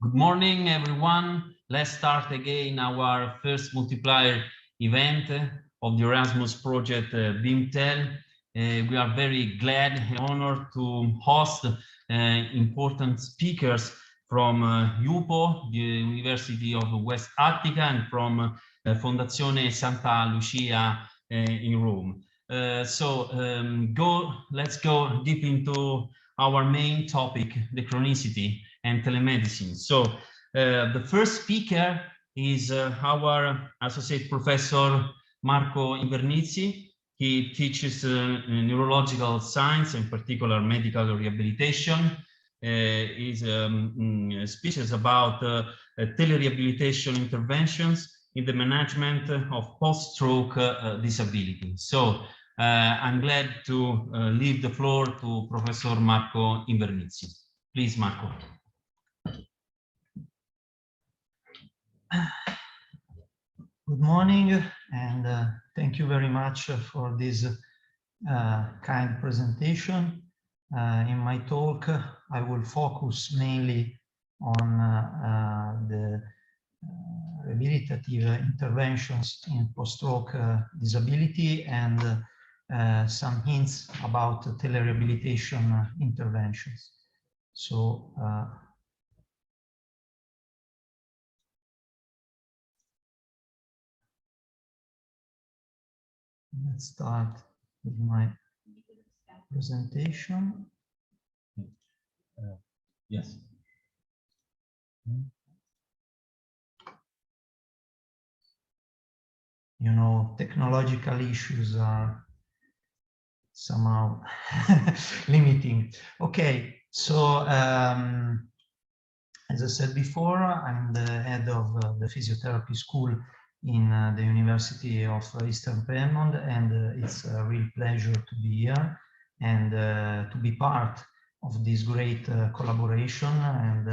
Good morning, everyone. Let's start again our first multiplier event of the Erasmus project BIMTEL. We are very glad and honored to host important speakers from UPO, the University of West Attica, and from Fondazione Santa Lucia in Rome. Let's go deep into our main topic, the chronicity and telemedicine. So the first speaker is our associate professor Marco Invernizzi. He teaches neurological science, in particular medical rehabilitation. He's speeches about telerehabilitation interventions in the management of post-stroke disability. So I'm glad to leave the floor to Professor Marco Invernizzi. Please, Marco. Good morning, and thank you very much for this kind presentation. In my talk, I will focus mainly on the rehabilitative interventions in post-stroke disability and some hints about telerehabilitation interventions. So, let's start with my presentation. Yes. You know, technological issues are somehow limiting. Okay, so as I said before, I'm the head of the physiotherapy school in the University of Eastern Piedmont, and it's a real pleasure to be here and to be part of this great collaboration and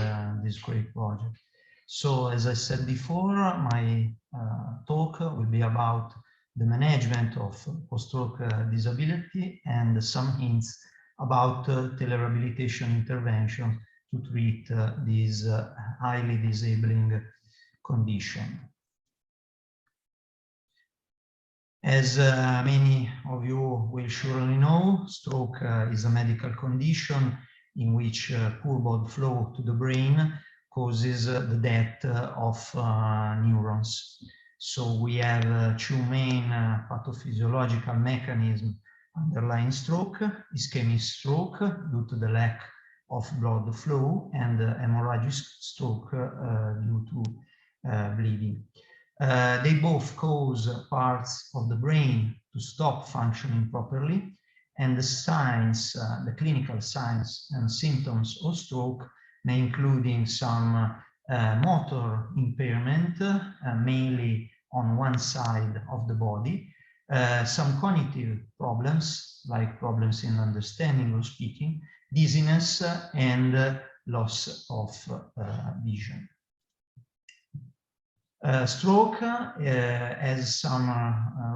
this great project. So, as I said before, my talk will be about the management of post-stroke disability and some hints about telerehabilitation intervention to treat this highly disabling condition. As many of you will surely know, stroke is a medical condition in which poor blood flow to the brain causes the death of neurons. So we have two main pathophysiological mechanisms underlying stroke: ischemic stroke due to the lack of blood flow, and hemorrhagic stroke due to bleeding. They both cause parts of the brain to stop functioning properly, and the signs, the clinical signs and symptoms of stroke may including some motor impairment, mainly on one side of the body, some cognitive problems, like problems in understanding or speaking, dizziness, and loss of vision. Stroke has some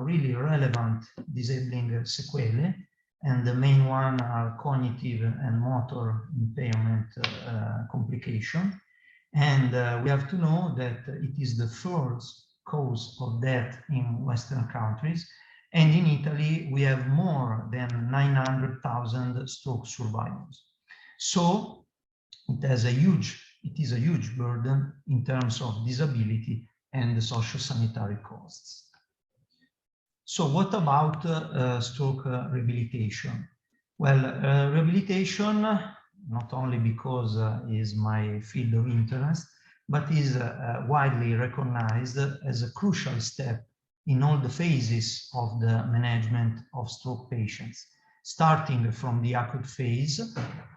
really relevant disabling sequelae, and the main one are cognitive and motor impairment complication. And we have to know that it is the first cause of death in Western countries. And in Italy, we have more than 900,000 stroke survivors. So it is a huge burden in terms of disability and the socio-sanitary costs. So what about stroke rehabilitation? Well, rehabilitation, not only because is my field of interest, but is widely recognized as a crucial step in all the phases of the management of stroke patients, starting from the acute phase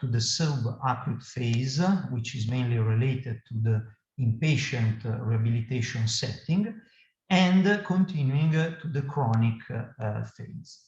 to the subacute phase, which is mainly related to the inpatient rehabilitation setting, and continuing to the chronic phase.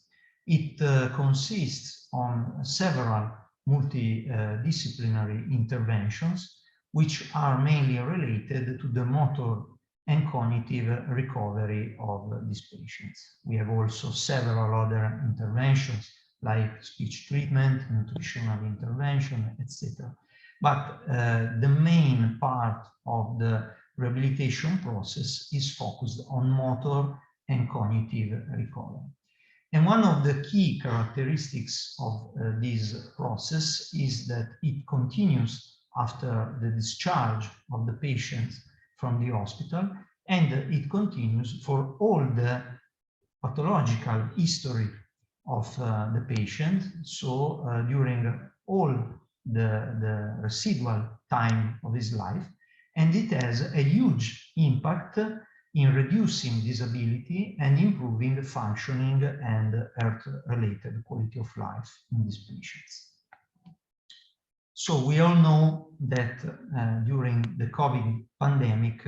It consists on several multidisciplinary interventions, which are mainly related to the motor and cognitive recovery of these patients. We have also several other interventions like speech treatment, nutritional intervention, etc. But the main part of the rehabilitation process is focused on motor and cognitive recovery. And one of the key characteristics of this process is that it continues after the discharge of the patient from the hospital, and it continues for all the pathological history of the patient. So during all the residual time of his life, and it has a huge impact in reducing disability and improving the functioning and health-related quality of life in these patients. So we all know that during the COVID pandemic,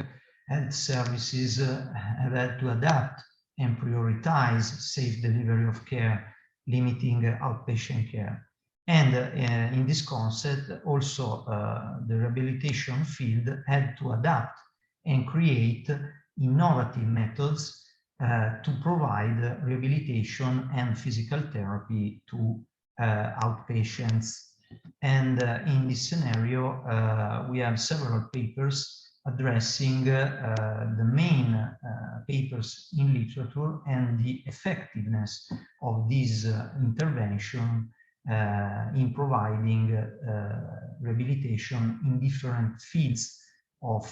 health services have had to adapt and prioritize safe delivery of care, limiting outpatient care. And in this concept, also the rehabilitation field had to adapt and create innovative methods to provide rehabilitation and physical therapy to outpatients. And in this scenario, we have several papers addressing the main papers in literature and the effectiveness of this intervention in providing rehabilitation in different fields of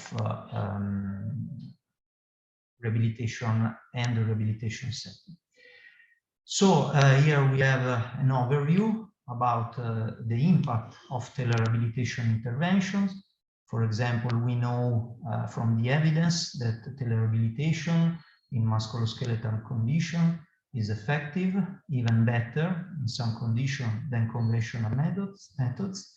rehabilitation and the rehabilitation setting. So here we have an overview about the impact of telerehabilitation interventions. For example, we know from the evidence that telerehabilitation in musculoskeletal condition is effective, even better in some conditions than conventional methods.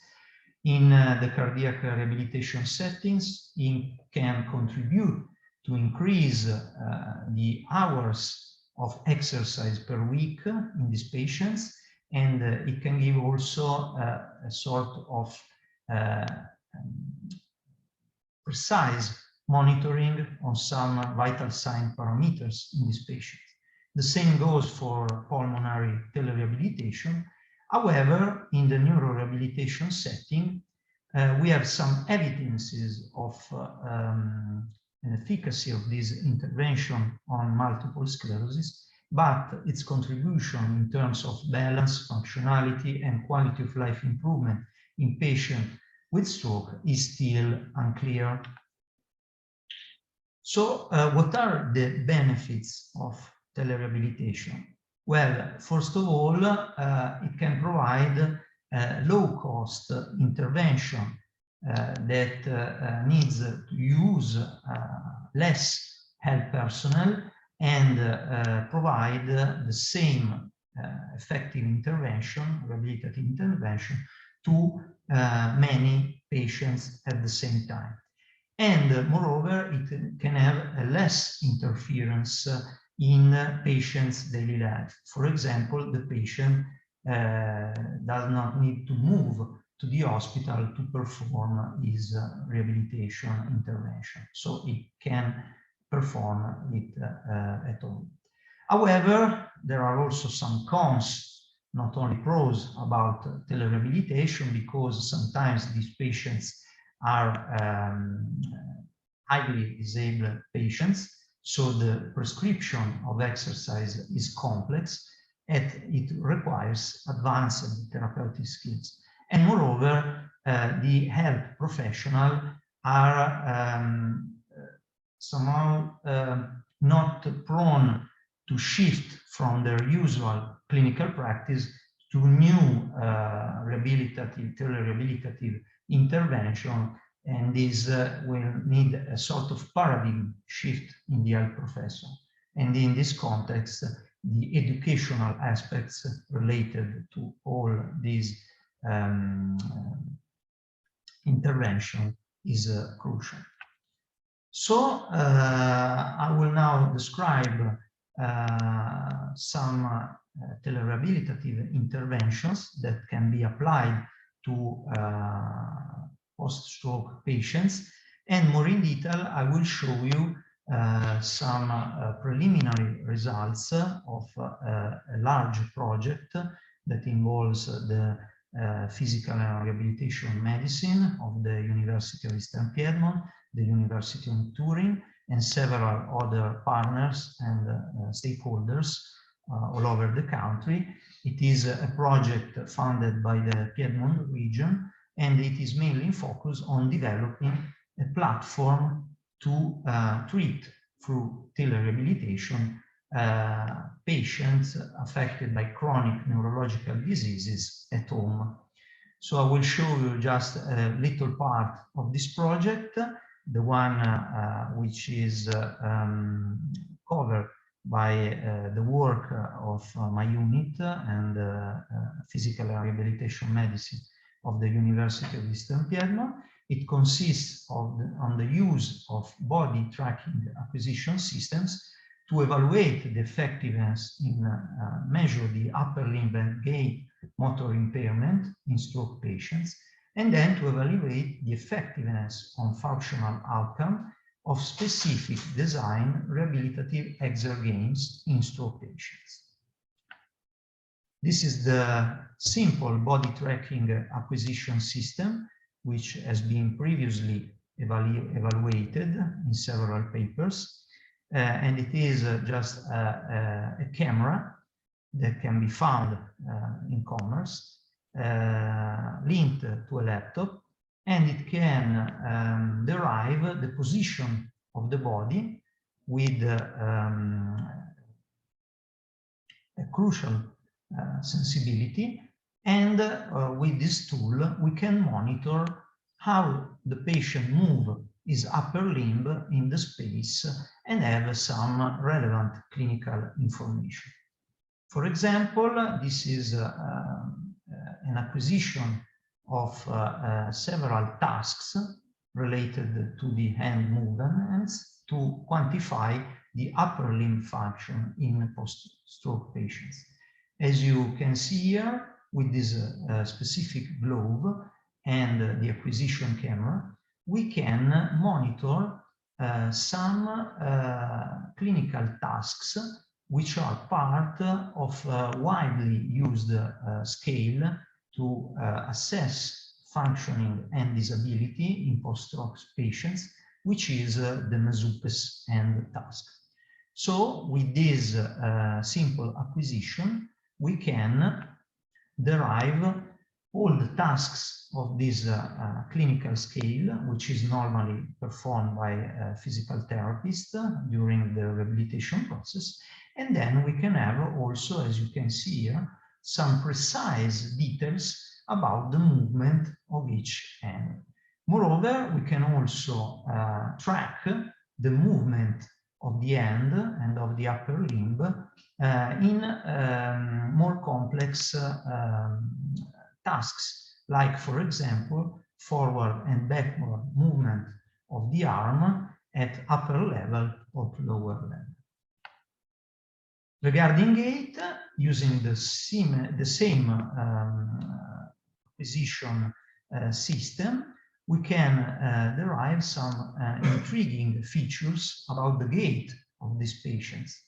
In the cardiac rehabilitation settings, it can contribute to increase the hours of exercise per week in these patients, and it can give also a sort of precise monitoring on some vital sign parameters in these patients. The same goes for pulmonary telerehabilitation. However, in the neurorehabilitation setting, we have some evidences of an efficacy of this intervention on multiple sclerosis, but its contribution in terms of balance, functionality, and quality of life improvement in patients with stroke is still unclear. So what are the benefits of telerehabilitation? Well, first of all, it can provide low-cost intervention that needs to use less health personnel and provide the same effective intervention, rehabilitative intervention, to many patients at the same time. And moreover, it can have a less interference in patients' daily life. For example, the patient does not need to move to the hospital to perform his rehabilitation intervention. So it can perform it at home. However, there are also some cons, not only pros, about telerehabilitation, because sometimes these patients are highly disabled patients, so the prescription of exercise is complex and it requires advanced therapeutic skills. And moreover, the health professionals are somehow not prone to shift from their usual clinical practice to new telerehabilitative intervention, and this will need a sort of paradigm shift in the health profession. And in this context, the educational aspects related to all these intervention is crucial. So I will now describe some telerehabilitative interventions that can be applied to post-stroke patients, and more in detail I will show you some preliminary results of a large project that involves the Physical and Rehabilitation Medicine of the University of Eastern Piedmont, the University of Turin, and several other partners and stakeholders all over the country. It is a project funded by the Piedmont region, and it is mainly focused on developing a platform to treat through telerehabilitation patients affected by chronic neurological diseases at home. So I will show you just a little part of this project, the one which is covered by the work of my unit and Physical and Rehabilitation Medicine of the University of Eastern Piedmont. It consists on the use of body tracking acquisition systems to evaluate the effectiveness in measure the upper limb and gait motor impairment in stroke patients, and then to evaluate the effectiveness on functional outcome of specific design rehabilitative exergames in stroke patients. This is the simple body tracking acquisition system, which has been previously evaluated in several papers. And it is just a camera that can be found in commerce, linked to a laptop, and it can derive the position of the body with a crucial sensibility. And with this tool, we can monitor how the patient moves his upper limb in the space and have some relevant clinical information. For example, this is an acquisition of several tasks related to the hand movements to quantify the upper limb function in post-stroke patients. As you can see here, with this specific glove and the acquisition camera, we can monitor some clinical tasks which are part of a widely used scale to assess functioning and disability in post-stroke patients, which is the Mazupes and task. So with this simple acquisition, we can derive all the tasks of this clinical scale, which is normally performed by a physical therapist during the rehabilitation process. And then we can have also, as you can see here, some precise details about the movement of each hand. Moreover, we can also track the movement of the hand and of the upper limb in more complex tasks, like, for example, forward and backward movement of the arm at upper level or lower level. Regarding gait, using the same acquisition system, we can derive some intriguing features about the gait of these patients.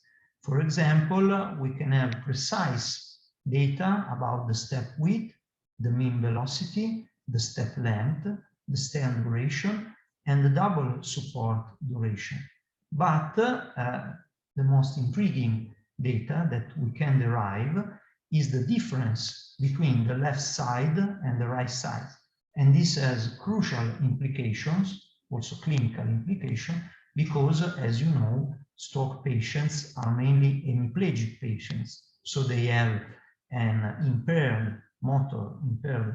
For example, we can have precise data about the step width, the mean velocity, the step length, the stand duration, and the double support duration. But the most intriguing data that we can derive is the difference between the left side and the right side. And this has crucial implications, also clinical implications, because, as you know, stroke patients are mainly hemiplegic patients. So they have an impaired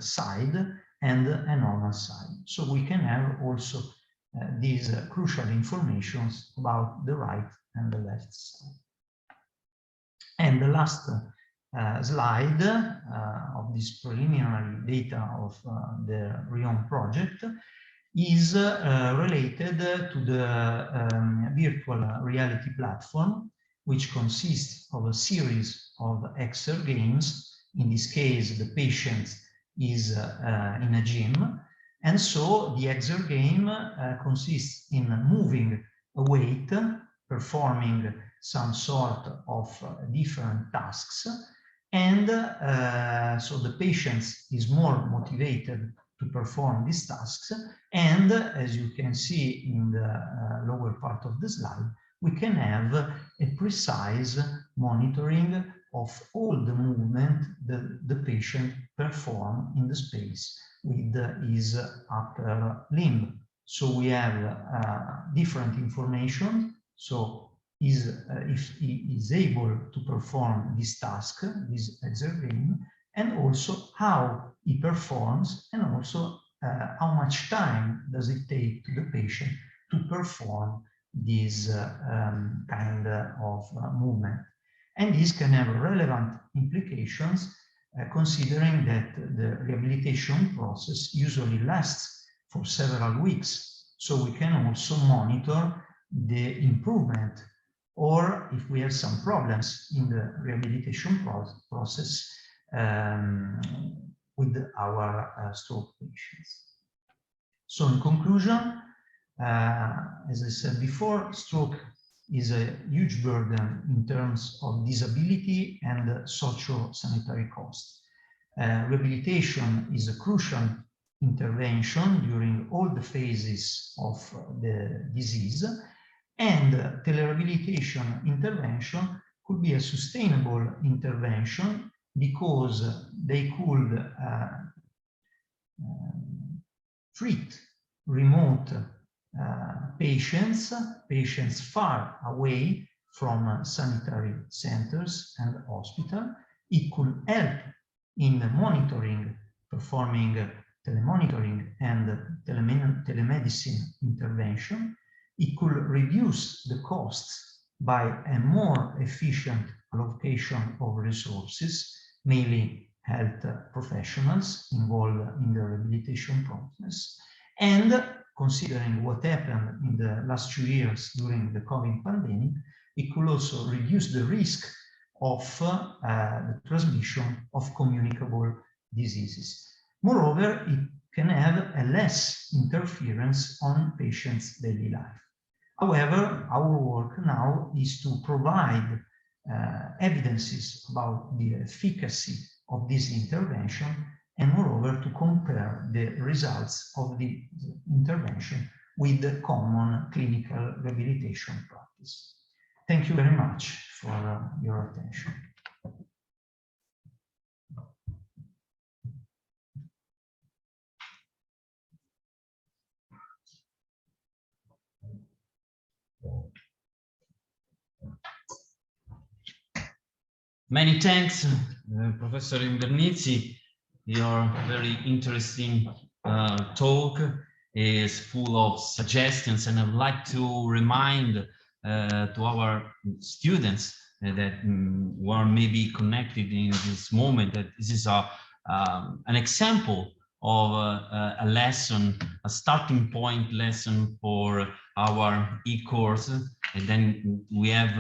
side and a normal side. So we can have also these crucial informations about the right and the left side. And the last slide of this preliminary data of the RION project is related to the virtual reality platform, which consists of a series of exergames. In this case, the patient is in a gym. And so the exergame consists in moving a weight, performing some sort of different tasks, And so the patient is more motivated to perform these tasks. And as you can see in the lower part of the slide, we can have a precise monitoring of all the movement that the patient perform in the space with his upper limb. So we have different information. So if he is able to perform this task, this exercise, and also how he performs, and also how much time does it take to the patient to perform this kind of movement. And this can have relevant implications considering that the rehabilitation process usually lasts for several weeks. So we can also monitor the improvement, or if we have some problems in the rehabilitation process with our stroke patients. So in conclusion, as I said before, stroke is a huge burden in terms of disability and socio-sanitary costs. Rehabilitation is a crucial intervention during all the phases of the disease, and telerehabilitation intervention could be a sustainable intervention because they could treat remote patients far away from sanitary centers and hospital. It could help in monitoring, performing telemonitoring and telemedicine intervention. It could reduce the costs by a more efficient allocation of resources, mainly health professionals involved in the rehabilitation process. And considering what happened in the last 2 years during the COVID pandemic, it could also reduce the risk of the transmission of communicable diseases. Moreover, it can have a less interference on patients' daily life. However, our work now is to provide evidences about the efficacy of this intervention, and moreover to compare the results of the intervention with the common clinical rehabilitation practice. Thank you very much for your attention. Many thanks, Professor Invernizzi. Your very interesting talk is full of suggestions, and I would like to remind to our students that who are maybe connected in this moment that this is an example of a lesson, a starting point lesson for our e-course, and then we have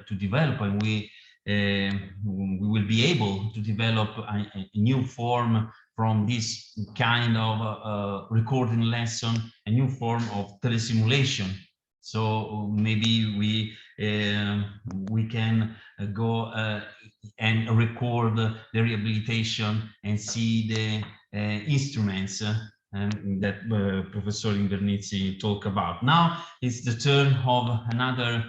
to develop, and we will be able to develop a new form from this kind of recording lesson, a new form of telesimulation. So maybe we can go and record the rehabilitation and see the instruments that Professor Invernizzi talked about. Now it's the turn of another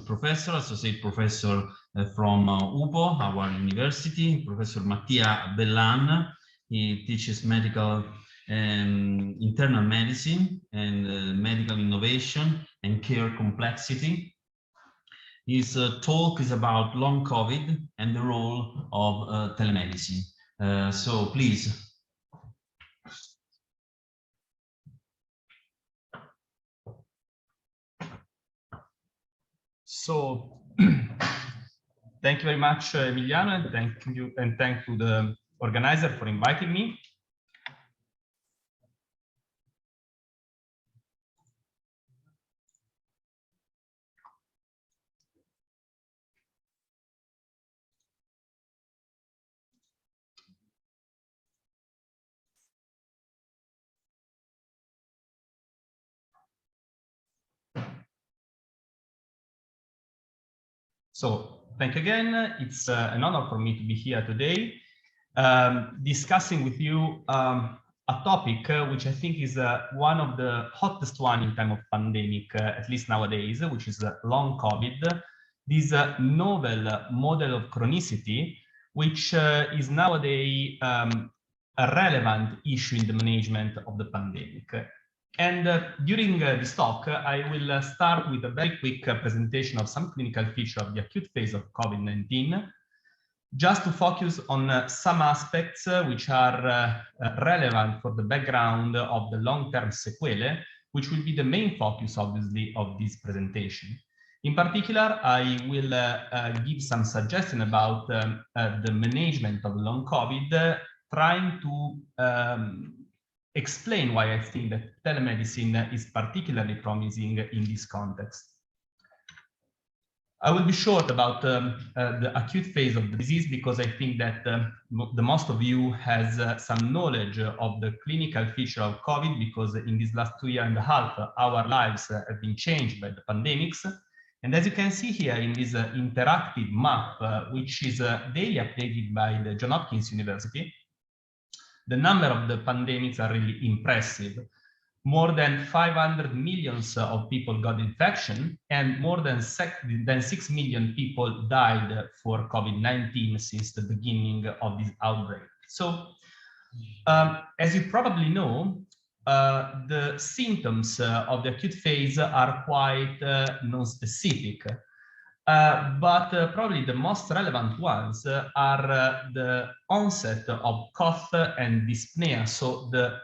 professor, associate professor from UPO, our university, Professor Mattia Bellan. He teaches medical internal medicine and medical innovation and care complexity. His talk is about long COVID and the role of telemedicine. So please. So thank you very much, Emiliano, and thank to the organizer for inviting me. So thank you again. It's an honor for me to be here today, discussing with you a topic which I think is one of the hottest one in time of pandemic, at least nowadays, which is long COVID. This novel model of chronicity, which is nowadays a relevant issue in the management of the pandemic. And during this talk, I will start with a very quick presentation of some clinical features of the acute phase of COVID-19, just to focus on some aspects which are relevant for the background of the long-term sequelae, which will be the main focus, obviously, of this presentation. In particular, I will give some suggestions about the management of long COVID, trying to explain why I think that telemedicine is particularly promising in this context. I will be short about the acute phase of the disease because I think that the most of you has some knowledge of the clinical feature of COVID, because in these last 2.5 years, our lives have been changed by the pandemics. And as you can see here in this interactive map, which is daily updated by the Johns Hopkins University, the number of the pandemics are really impressive. More than 500 million of people got infection, and more than 6 million people died for COVID-19 since the beginning of this outbreak. So, as you probably know, the symptoms of the acute phase are quite non-specific. But probably the most relevant ones are the onset of cough and dyspnea, so the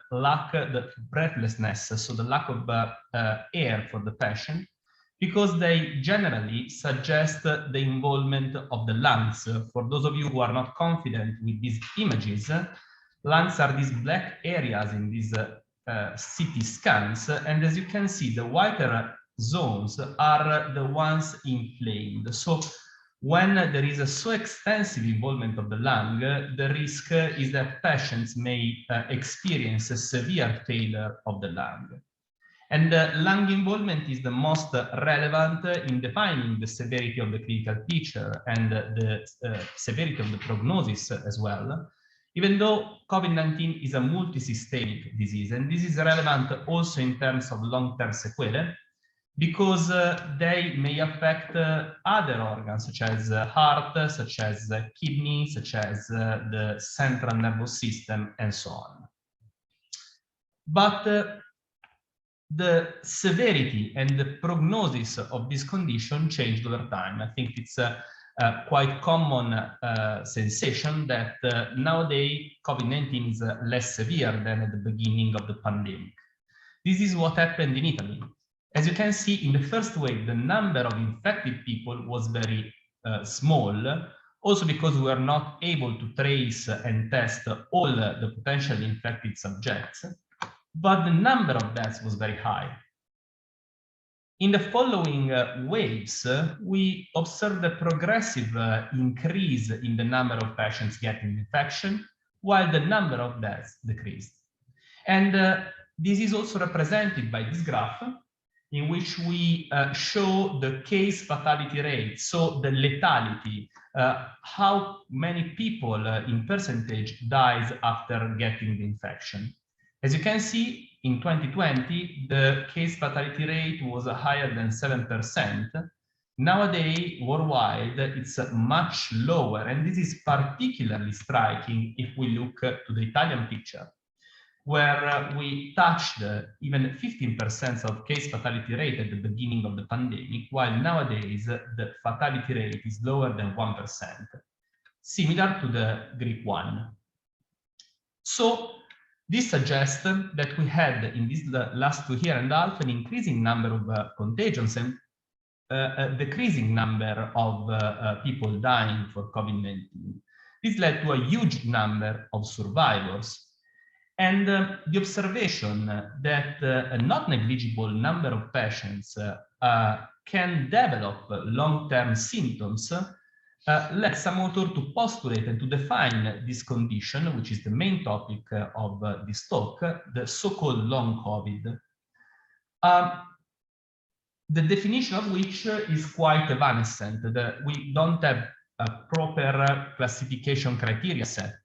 breathlessness, so the lack of air for the patient, because they generally suggest the involvement of the lungs. For those of you who are not confident with these images, lungs are these black areas in these CT scans, and as you can see, the whiter zones are the ones inflamed. So when there is a so extensive involvement of the lung, the risk is that patients may experience a severe failure of the lung. And lung involvement is the most relevant in defining the severity of the clinical picture and the severity of the prognosis as well, even though COVID-19 is a multisystemic disease. And this is relevant also in terms of long-term sequelae, because they may affect other organs, such as heart, such as kidney, such as the central nervous system, and so on. But the severity and the prognosis of this condition changed over time. I think it's a quite common sensation that nowadays COVID-19 is less severe than at the beginning of the pandemic. This is what happened in Italy. As you can see, in the first wave, the number of infected people was very small, also because we were not able to trace and test all the potentially infected subjects, but the number of deaths was very high. In the following waves, we observed a progressive increase in the number of patients getting infection, while the number of deaths decreased. And this is also represented by this graph, in which we show the case fatality rate, so the lethality, how many people in percentage dies after getting the infection. As you can see, in 2020, the case fatality rate was higher than 7%. Nowadays, worldwide, it's much lower, and this is particularly striking if we look to the Italian picture, where we touched even 15% of case fatality rate at the beginning of the pandemic, while nowadays the fatality rate is lower than 1%, similar to the Greek one. So this suggests that we had in this last 2.5 years an increasing number of contagions and a decreasing number of people dying for COVID-19. This led to a huge number of survivors. And the observation that a not negligible number of patients can develop long-term symptoms led some author to postulate and to define this condition, which is the main topic of this talk, the so-called long COVID. the definition of which is quite evanescent. We don't have a proper classification criteria set,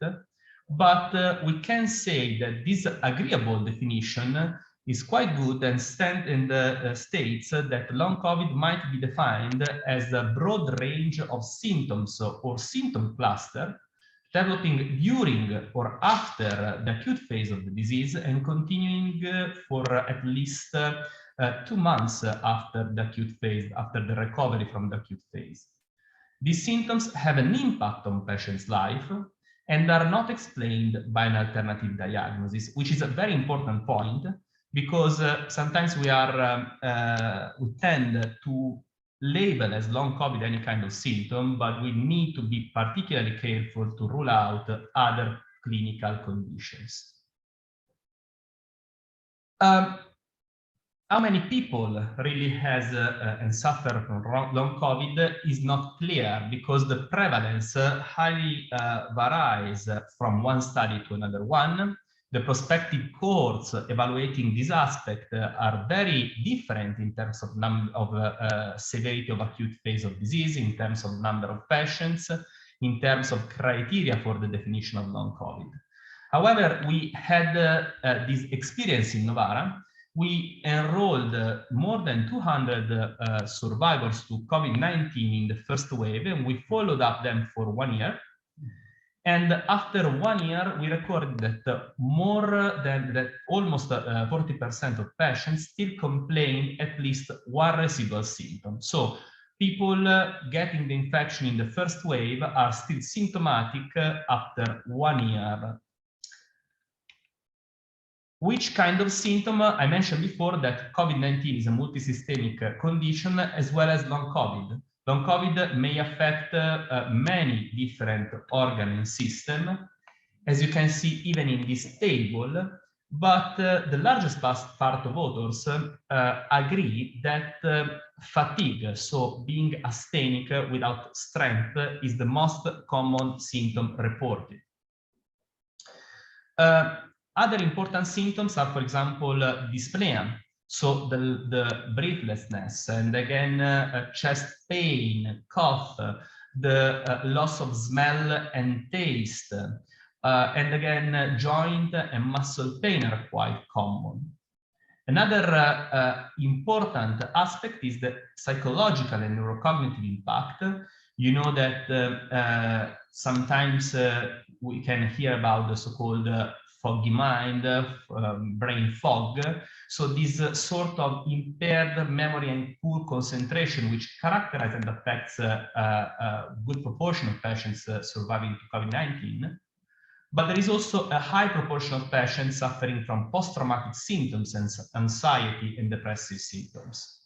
but we can say that this agreeable definition is quite good and states that long COVID might be defined as a broad range of symptoms or symptom cluster developing during or after the acute phase of the disease and continuing for at least 2 months after the acute phase, after the recovery from the acute phase. These symptoms have an impact on patient's life and are not explained by an alternative diagnosis, which is a very important point because sometimes we tend to label as long COVID any kind of symptom, but we need to be particularly careful to rule out other clinical conditions. How many people really has and suffer from long COVID is not clear because the prevalence highly varies from one study to another one. The prospective cohorts evaluating this aspect are very different in terms of severity of acute phase of disease, in terms of number of patients, in terms of criteria for the definition of long COVID. However, we had this experience in Novara. We enrolled more than 200 survivors to COVID-19 in the first wave, and we followed up them for 1 year. And after 1 year, we recorded that almost 40% of patients still complain at least one residual symptom. So people getting the infection in the first wave are still symptomatic after 1 year. Which kind of symptom? I mentioned before that COVID-19 is a multisystemic condition as well as long COVID. Long COVID may affect many different organ and system, as you can see even in this table, but the largest part of authors agree that fatigue, so being asthenic without strength, is the most common symptom reported. Other important symptoms are, for example, dyspnea, so the breathlessness, and again, chest pain, cough, the loss of smell and taste, and again, joint and muscle pain are quite common. Another important aspect is the psychological and neurocognitive impact. You know that sometimes we can hear about the so-called foggy mind, brain fog. So this sort of impaired memory and poor concentration, which characterizes and affects a good proportion of patients surviving to COVID-19. But there is also a high proportion of patients suffering from post-traumatic symptoms and anxiety and depressive symptoms.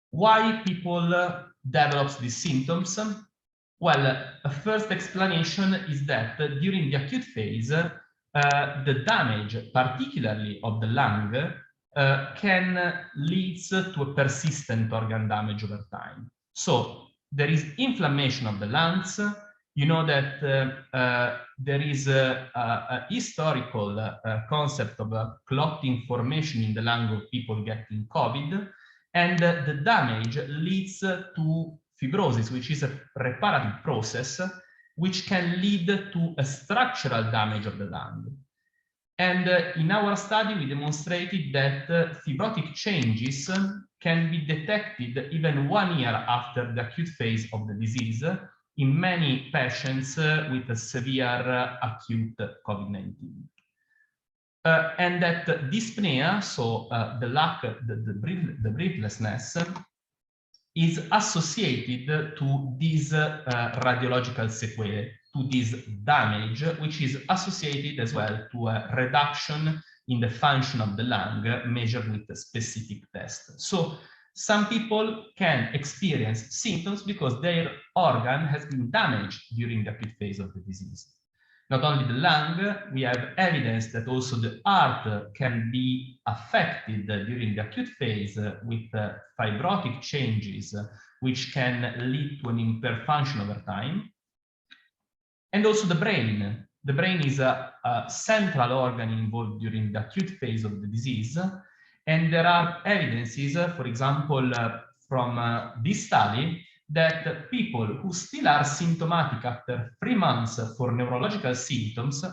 Why people develop these symptoms? Well, a first explanation is that during the acute phase, the damage, particularly of the lung, can lead to a persistent organ damage over time. So there is inflammation of the lungs. You know that there is a historical concept of a clotting formation in the lung of people getting COVID, and the damage leads to fibrosis, which is a reparative process, which can lead to a structural damage of the lung. And in our study, we demonstrated that fibrotic changes can be detected even 1 year after the acute phase of the disease in many patients with a severe acute COVID-19. And that dyspnea, so the breathlessness, is associated to these radiological sequelae, to this damage, which is associated as well to a reduction in the function of the lung measured with a specific test. So some people can experience symptoms because their organ has been damaged during the acute phase of the disease. Not only the lung, we have evidence that also the heart can be affected during the acute phase with fibrotic changes, which can lead to an impaired function over time. And also the brain. The brain is a central organ involved during the acute phase of the disease. And there are evidences, for example, from this study, that people who still are symptomatic after 3 months for neurological symptoms,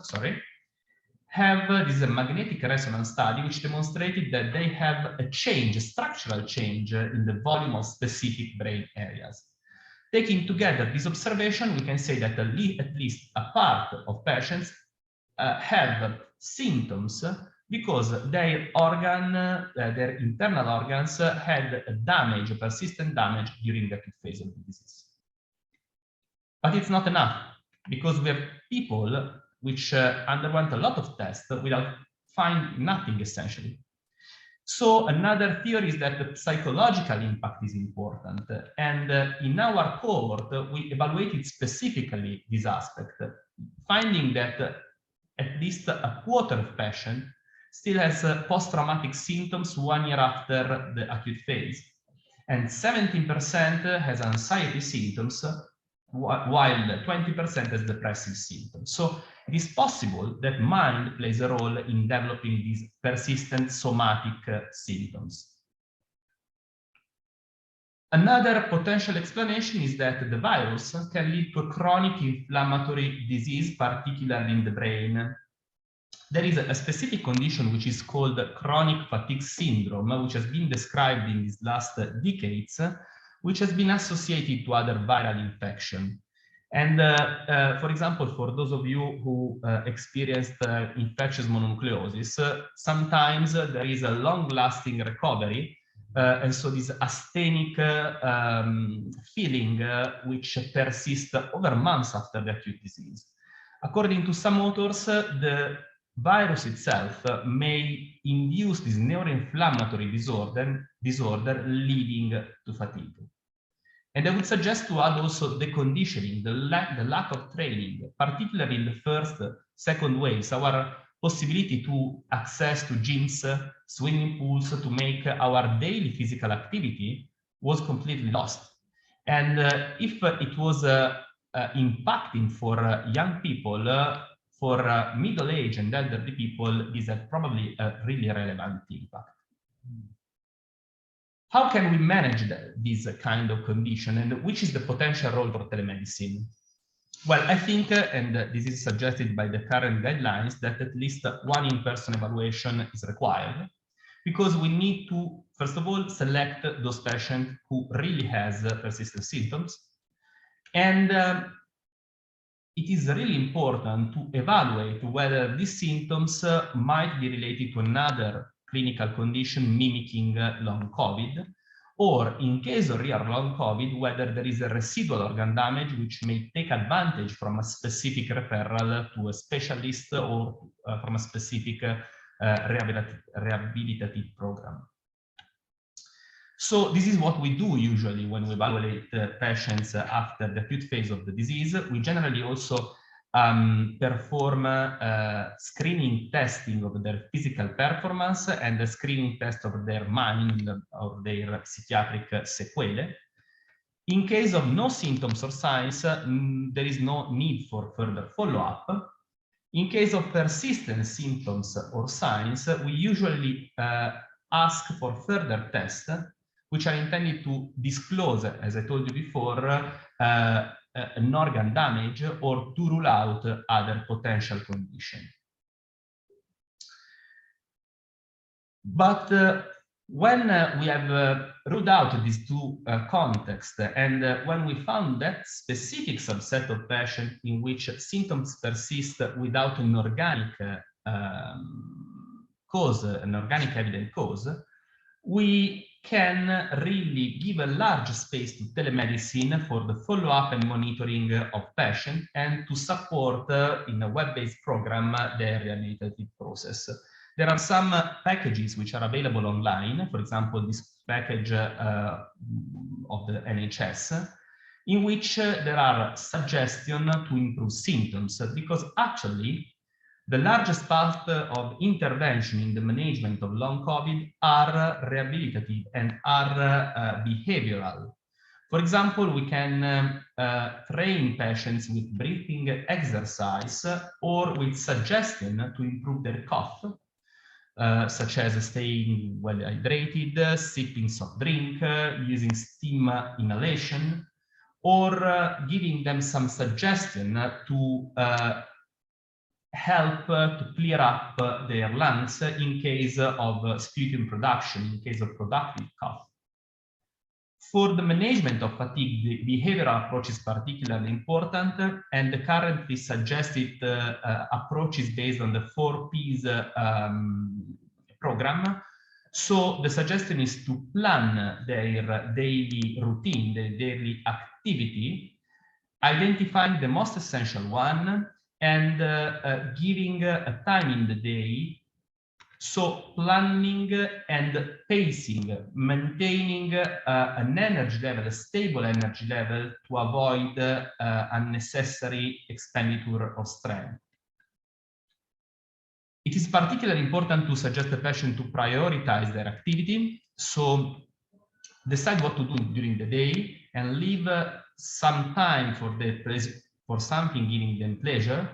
have this is a magnetic resonance study which demonstrated that they have a change, a structural change in the volume of specific brain areas. Taking together this observation, we can say that at least a part of patients have symptoms because their internal organs had a damage, a persistent damage during the acute phase of the disease. But it's not enough, because we have people which underwent a lot of tests without finding nothing essentially. So another theory is that the psychological impact is important. And in our cohort, we evaluated specifically this aspect, finding that at least a quarter of patients still has post-traumatic symptoms 1 year after the acute phase. And 17% has anxiety symptoms, while 20% has depressive symptoms. So it is possible that mind plays a role in developing these persistent somatic symptoms. Another potential explanation is that the virus can lead to a chronic inflammatory disease, particularly in the brain. There is a specific condition which is called chronic fatigue syndrome, which has been described in these last decades, which has been associated to other viral infection. And for example, for those of you who experienced infectious mononucleosis, sometimes there is a long-lasting recovery. And so this asthenic feeling which persists over months after the acute disease. According to some authors, the virus itself may induce this neuroinflammatory disorder leading to fatigue. And I would suggest to add also the conditioning, the lack of training, particularly in the first, second waves, our possibility to access to gyms, swimming pools, to make our daily physical activity was completely lost. And if it was impacting for young people, for middle-aged and elderly people, this had probably a really relevant impact. How can we manage this kind of condition, and which is the potential role for telemedicine? Well, I think, and this is suggested by the current guidelines, that at least one in-person evaluation is required, because we need to, first of all, select those patients who really has persistent symptoms. And it is really important to evaluate whether these symptoms might be related to another clinical condition mimicking long COVID, or in case of real long COVID, whether there is a residual organ damage which may take advantage from a specific referral to a specialist or from a specific rehabilitative program. So this is what we do usually when we evaluate patients after the acute phase of the disease. We generally also perform screening testing of their physical performance and a screening test of their mind or their psychiatric sequelae. In case of no symptoms or signs, there is no need for further follow-up. In case of persistent symptoms or signs, we usually ask for further tests, which are intended to disclose, as I told you before, an organ damage or to rule out other potential conditions. But when we have ruled out these two contexts, and when we found that specific subset of patients in which symptoms persist without an organic cause, an organic evident cause, we can really give a large space to telemedicine for the follow-up and monitoring of patients and to support in a web-based program their rehabilitative process. There are some packages which are available online, for example, this package of the NHS, in which there are suggestions to improve symptoms, because actually the largest part of intervention in the management of long COVID are rehabilitative and are behavioral. For example, we can train patients with breathing exercise or with suggestion to improve their cough. such as staying well hydrated, sipping soft drink, using steam inhalation, or giving them some suggestion to help to clear up their lungs in case of sputum production, in case of productive cough. For the management of fatigue, the behavioral approach is particularly important, and the currently suggested approach is based on the 4 Ps program. So the suggestion is to plan their daily routine, their daily activity, identifying the most essential one, and giving a time in the day. So planning and pacing, maintaining an energy level, a stable energy level, to avoid unnecessary expenditure of strength. It is particularly important to suggest the patient to prioritize their activity. So decide what to do during the day and leave some time for something giving them pleasure.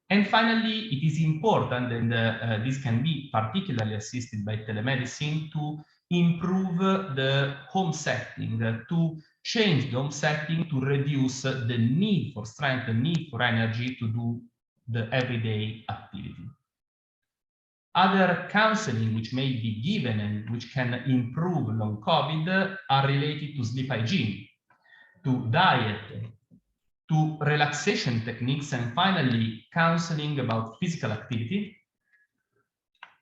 And finally, it is important, and this can be particularly assisted by telemedicine, to improve the home setting, to change the home setting to reduce the need for strength, the need for energy to do the everyday activity. Other counseling which may be given and which can improve long COVID are related to sleep hygiene, to diet, to relaxation techniques, and finally counseling about physical activity,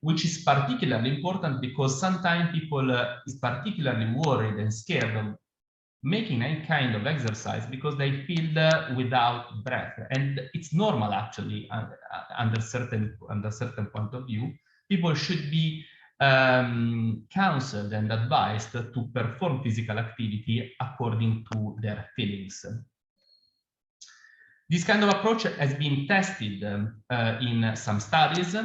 which is particularly important because sometimes people is particularly worried and scared of making any kind of exercise because they feel without breath, and it's normal actually under certain point of view. People should be counseled and advised to perform physical activity according to their feelings. This kind of approach has been tested in some studies,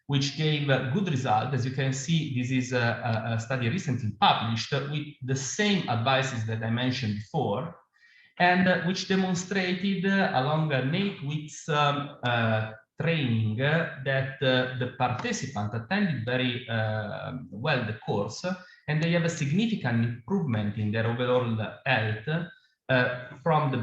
which gave good results. As you can see, this is a study recently published with the same advices that I mentioned before, and which demonstrated along an 8 weeks training that the participant attended very well the course, and they have a significant improvement in their overall health from the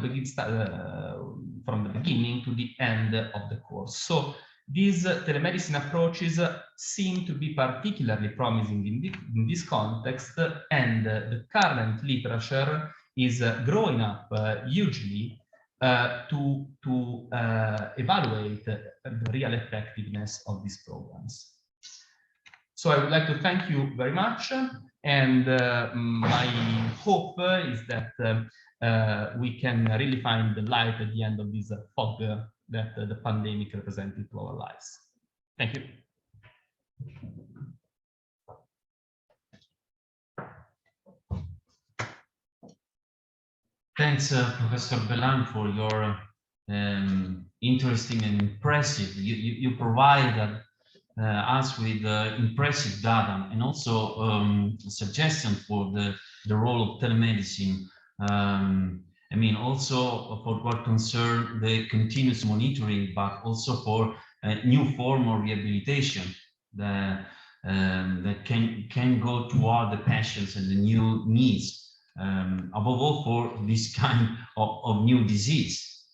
beginning to the end of the course. So these telemedicine approaches seem to be particularly promising in this context, and the current literature is growing up hugely to evaluate the real effectiveness of these programs. So I would like to thank you very much, and my hope is that we can really find the light at the end of this fog that the pandemic represented to our lives. Thank you. Thanks, Professor Bellan, for your interesting and impressive. You provide us with impressive data and also suggestion for the role of telemedicine. I mean, also for what concern the continuous monitoring, but also for a new form of rehabilitation that can go toward the patients and the new needs, above all for this kind of new disease.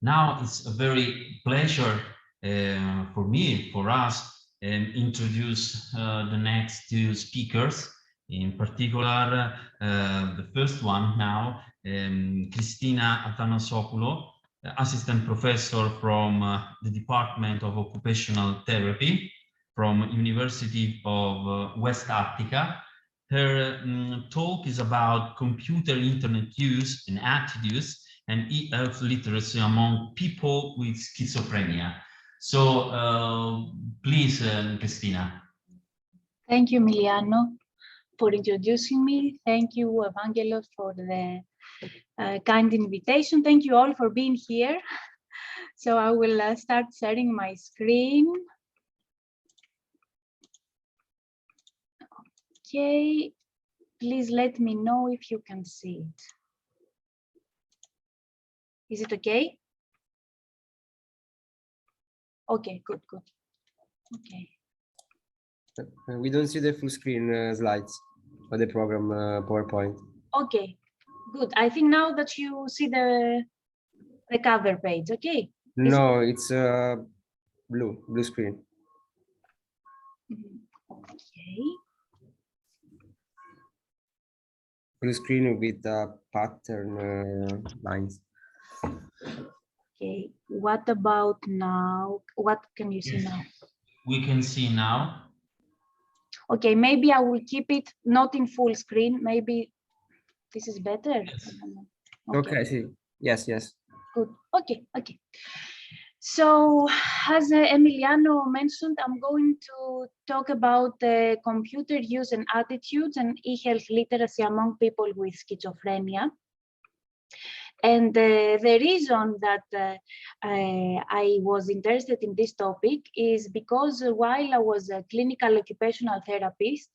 Now it's a very pleasure for me, for us, introduce the next 2 speakers. In particular, the first one now, Christina Athanasopoulos, assistant professor from the Department of Occupational Therapy from University of West Africa. Her talk is about computer internet use and attitudes and e-health literacy among people with schizophrenia. So please, Christina. Thank you, Emiliano, for introducing me. Thank you, Evangelos, for the kind invitation. Thank you all for being here. So I will start sharing my screen. Okay, please let me know if you can see it. Is it okay? Okay, good, good. Okay. We don't see the full screen slides of the program PowerPoint. Okay, good. I think now that you see the cover page, okay? No, it's blue screen. Okay. Blue screen with pattern lines. Okay. What about now? What can you see now? We can see now. Okay, maybe I will keep it not in full screen. Maybe this is better. Yes. Okay, I see. Yes, yes. Good. Okay, okay. So, as Emiliano mentioned, I'm going to talk about computer use and attitudes and e-health literacy among people with schizophrenia. And the reason that I was interested in this topic is because while I was a clinical occupational therapist,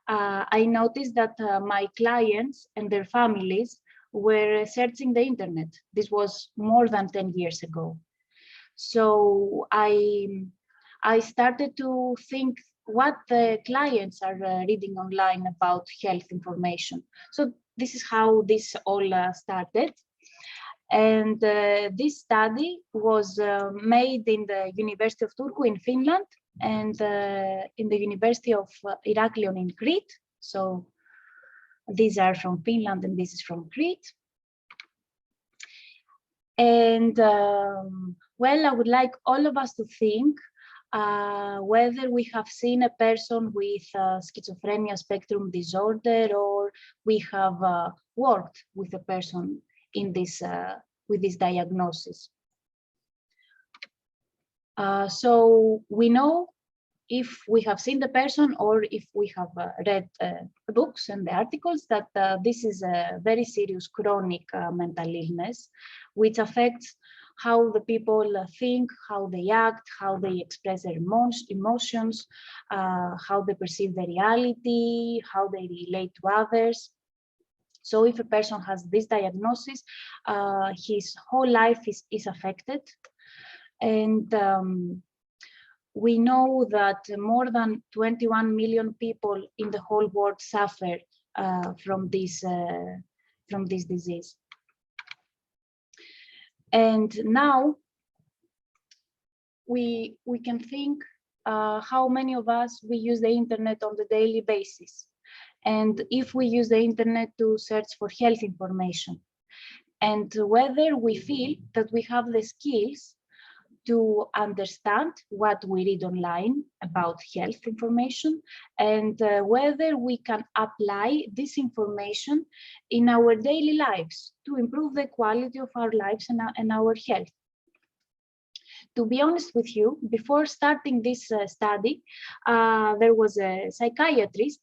I noticed that my clients and their families were searching the internet. This was more than 10 years ago. So I started to think what the clients are reading online about health information. So this is how this all started. And this study was made in the University of Turku in Finland and in the University of Heraklion in Crete. So these are from Finland and this is from Crete. And well, I would like all of us to think whether we have seen a person with schizophrenia spectrum disorder or we have worked with a person in this with this diagnosis. So we know if we have seen the person or if we have read the books and the articles that this is a very serious chronic mental illness, which affects how the people think, how they act, how they express their emotions, how they perceive the reality, how they relate to others. So if a person has this diagnosis, his whole life is affected. And we know that more than 21 million people in the whole world suffer from this disease. And now we can think how many of us we use the internet on the daily basis. And if we use the internet to search for health information, and whether we feel that we have the skills to understand what we read online about health information, and whether we can apply this information in our daily lives to improve the quality of our lives and our health. To be honest with you, before starting this study, there was a psychiatrist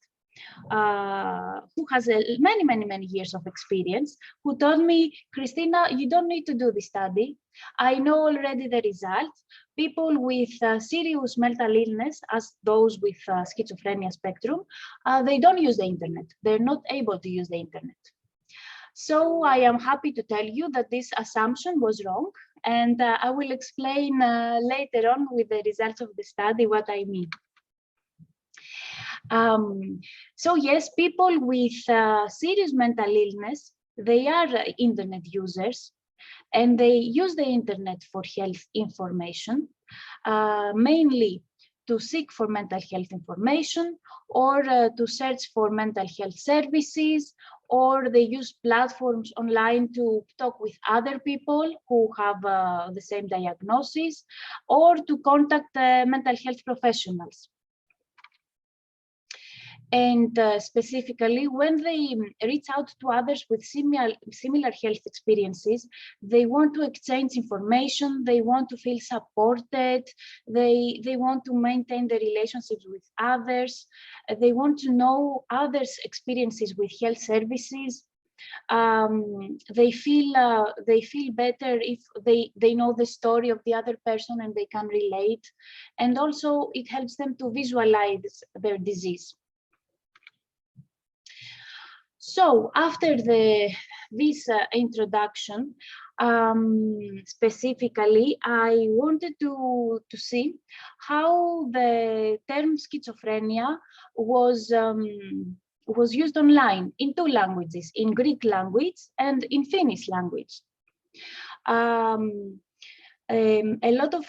who has many years of experience, who told me, Christina, you don't need to do this study. I know already the results. People with serious mental illness, as those with schizophrenia spectrum, they don't use the internet. They're not able to use the internet. So I am happy to tell you that this assumption was wrong, and I will explain later on with the results of the study what I mean. So yes, people with serious mental illness, they are internet users, and they use the internet for health information, mainly to seek for mental health information, or to search for mental health services, or they use platforms online to talk with other people who have the same diagnosis, or to contact mental health professionals. And specifically, when they reach out to others with similar health experiences, they want to exchange information, they want to feel supported, they want to maintain the relationships with others, they want to know others' experiences with health services. They feel better if they know the story of the other person and they can relate. And also it helps them to visualize their disease. So after this introduction, Specifically, I wanted to see how the term schizophrenia was used online in two languages, in Greek language and in Finnish language. A lot of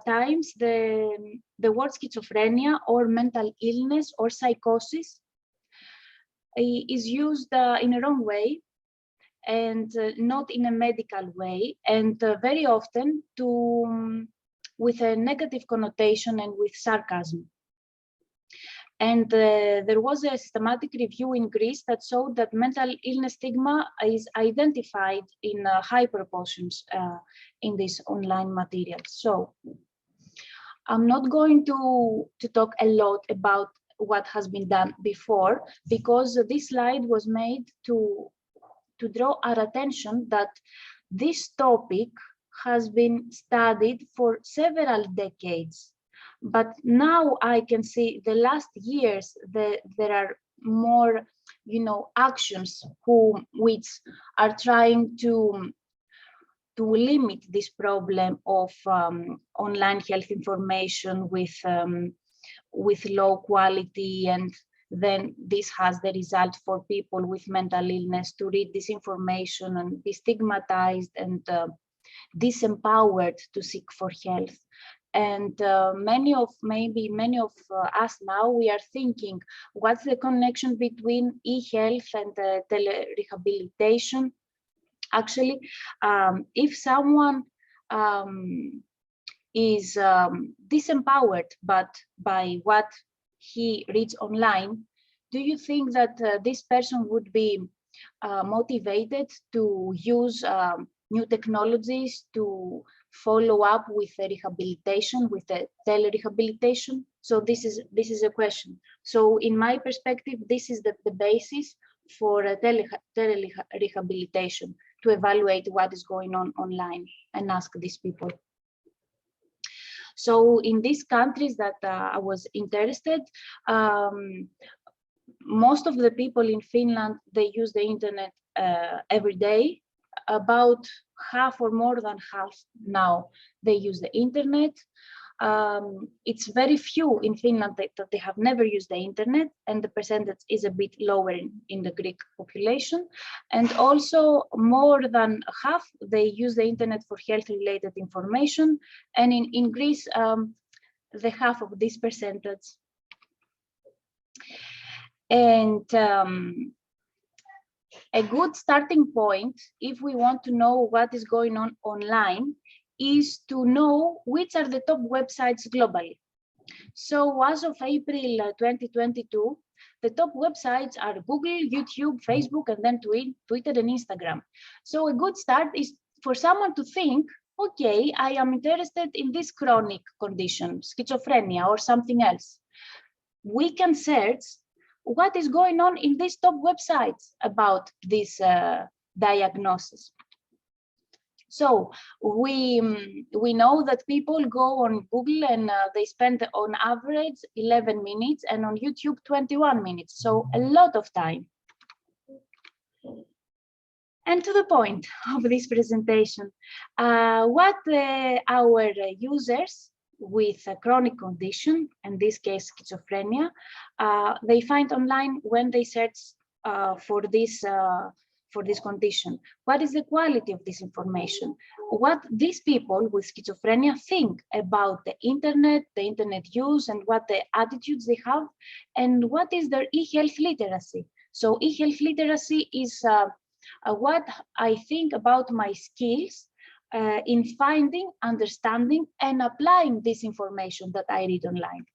times the word schizophrenia or mental illness or psychosis is used in a wrong way and not in a medical way, and very often with a negative connotation and with sarcasm. And there was a systematic review in Greece that showed that mental illness stigma is identified in high proportions in these online materials. So I'm not going to talk a lot about what has been done before, because this slide was made to draw our attention that this topic has been studied for several decades. But now I can see the last years there are more, actions which are trying to limit this problem of online health information with low quality, and then this has the result for people with mental illness to read this information and be stigmatized and disempowered to seek for health. And many of us now, we are thinking, what's the connection between e-health and telerehabilitation? Actually, if someone is disempowered by what he reads online, do you think that this person would be motivated to use new technologies to follow up with the rehabilitation, with the telerehabilitation? So this is a question. So in my perspective, this is the basis for telerehabilitation, to evaluate what is going on online and ask these people. So in these countries that I was interested, most of the people in Finland, they use the internet every day. About half or more than half now, they use the internet. It's very few in Finland that they have never used the internet, and the percentage is a bit lower in the Greek population. And also more than half, they use the internet for health-related information. And in Greece, the half of this percentage. And a good starting point, if we want to know what is going on online, is to know which are the top websites globally. So as of April 2022, the top websites are Google, YouTube, Facebook, and then Twitter and Instagram. So a good start is for someone to think, okay, I am interested in this chronic condition, schizophrenia or something else. We can search what is going on in these top websites about this diagnosis. So we know that people go on Google and they spend on average 11 minutes, and on YouTube 21 minutes. So a lot of time. And to the point of this presentation, what our users with a chronic condition, in this case schizophrenia, they find online when they search for this condition. What is the quality of this information? What these people with schizophrenia think about the internet use, and what the attitudes they have, and what is their e-health literacy. So e-health literacy is what I think about my skills in finding, understanding, and applying this information that I read online.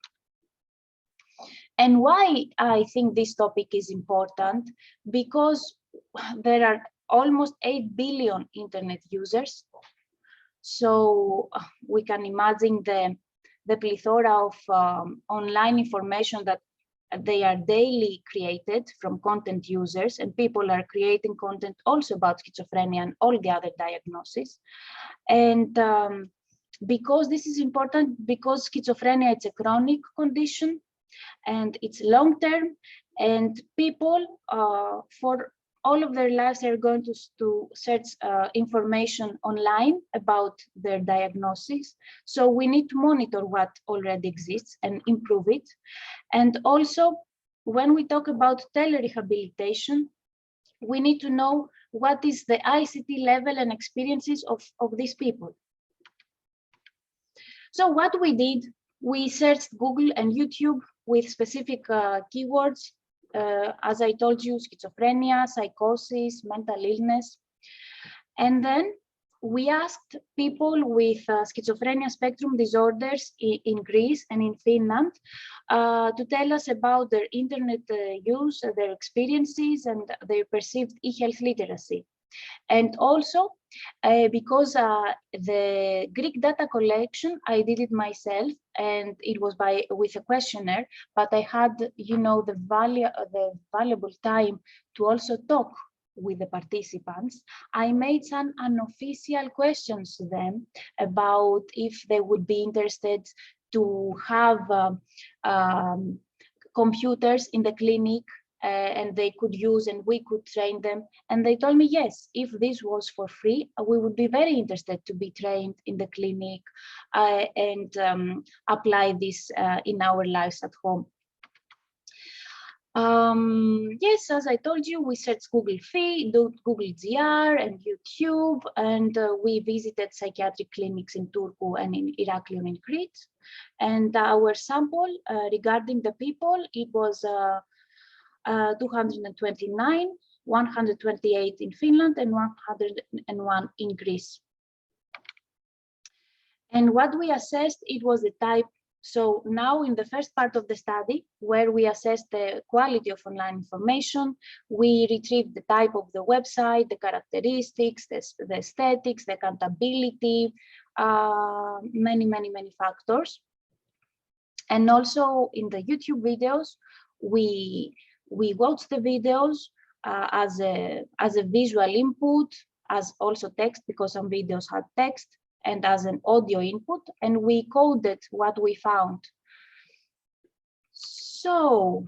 And why I think this topic is important, because there are almost 8 billion internet users. So we can imagine the plethora of online information that they are daily created from content users, and people are creating content also about schizophrenia and all the other diagnoses. And because this is important, because schizophrenia is a chronic condition and it's long term, and people for all of their lives they're going to search information online about their diagnosis. So we need to monitor what already exists and improve it. And also, when we talk about telerehabilitation, we need to know what is the ICT level and experiences of these people. So what we did, we searched Google and YouTube with specific keywords. As I told you, schizophrenia, psychosis, mental illness. And then we asked people with schizophrenia spectrum disorders in Greece and in Finland to tell us about their internet use, their experiences, and their perceived e-health literacy. And also, because the Greek data collection, I did it myself, and it was with a questionnaire, but I had, the valuable time to also talk with the participants. I made some unofficial questions to them about if they would be interested to have computers in the clinic, and they could use and we could train them. And they told me, yes, if this was for free, we would be very interested to be trained in the clinic and apply this in our lives at home. Yes, as I told you, we searched Google Feed, Google GR and YouTube, and we visited psychiatric clinics in Turku and in Heraklion in Crete. And our sample regarding the people, it was 229, 128 in Finland, and 101 in Greece. And what we assessed, it was the type. So now in the first part of the study, where we assessed the quality of online information, we retrieved the type of the website, the characteristics, the aesthetics, the accountability, many factors. And also in the YouTube videos, we watched the videos as a visual input, as also text, because some videos had text, and as an audio input, and we coded what we found. So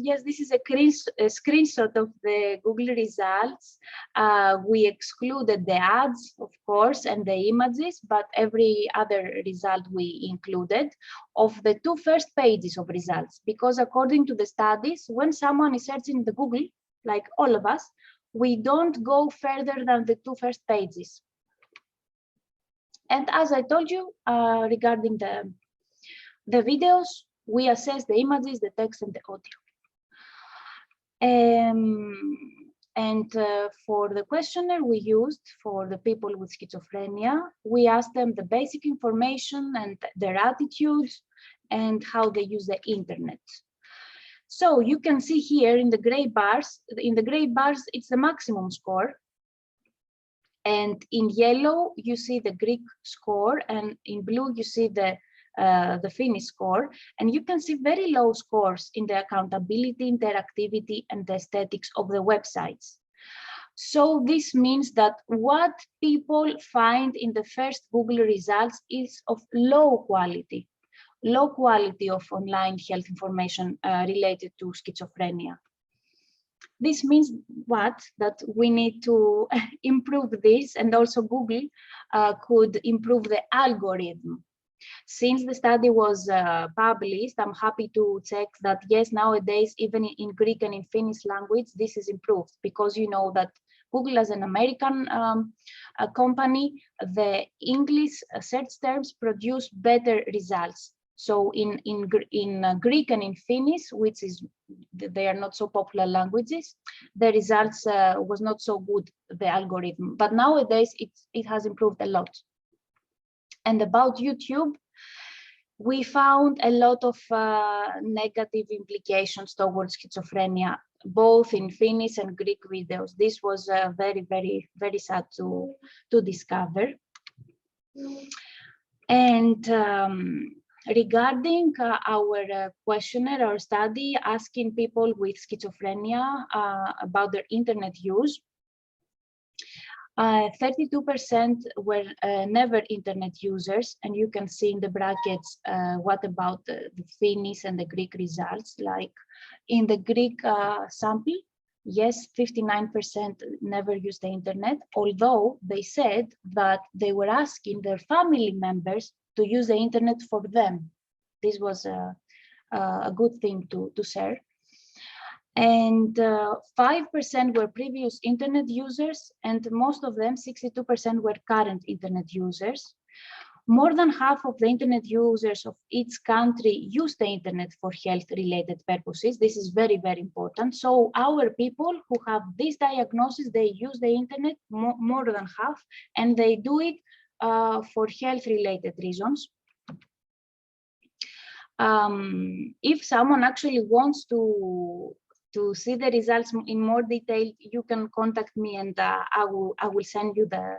yes, this is a screenshot of the Google results. We excluded the ads, of course, and the images, but every other result we included of the two first pages of results, because according to the studies, when someone is searching the Google, like all of us, we don't go further than the two first pages. And as I told you, regarding the videos, we assess the images, the text, and the audio. And for the questionnaire we used for the people with schizophrenia, we asked them the basic information and their attitudes and how they use the internet. So you can see here in the gray bars, it's the maximum score. And in yellow, you see the Greek score, and in blue, you see the Finnish score. And you can see very low scores in the accountability, interactivity, and the aesthetics of the websites. So this means that what people find in the first Google results is of low quality of online health information related to schizophrenia. This means what? That we need to improve this, and also Google could improve the algorithm. Since the study was published, I'm happy to check that yes, nowadays, even in Greek and in Finnish language, this is improved, because you know that Google, as an American company, the English search terms produce better results. So in Greek and in Finnish, which is, they are not so popular languages, the results was not so good, the algorithm. But nowadays it has improved a lot. And about YouTube, we found a lot of negative implications towards schizophrenia, both in Finnish and Greek videos. This was very sad to discover. And regarding our questionnaire or study asking people with schizophrenia about their internet use, 32% were never internet users, and you can see in the brackets what about the Finnish and the Greek results. Like in the Greek sample, Yes, 59% never used the internet, although they said that they were asking their family members to use the internet for them. This was a good thing to share. And 5% were previous internet users, and most of them, 62%, were current internet users. More than half of the internet users of each country use the internet for health-related purposes. This is very, very important. So our people who have this diagnosis, they use the internet more than half, and they do it for health-related reasons. If someone actually wants to see the results in more detail, you can contact me, and I will send you the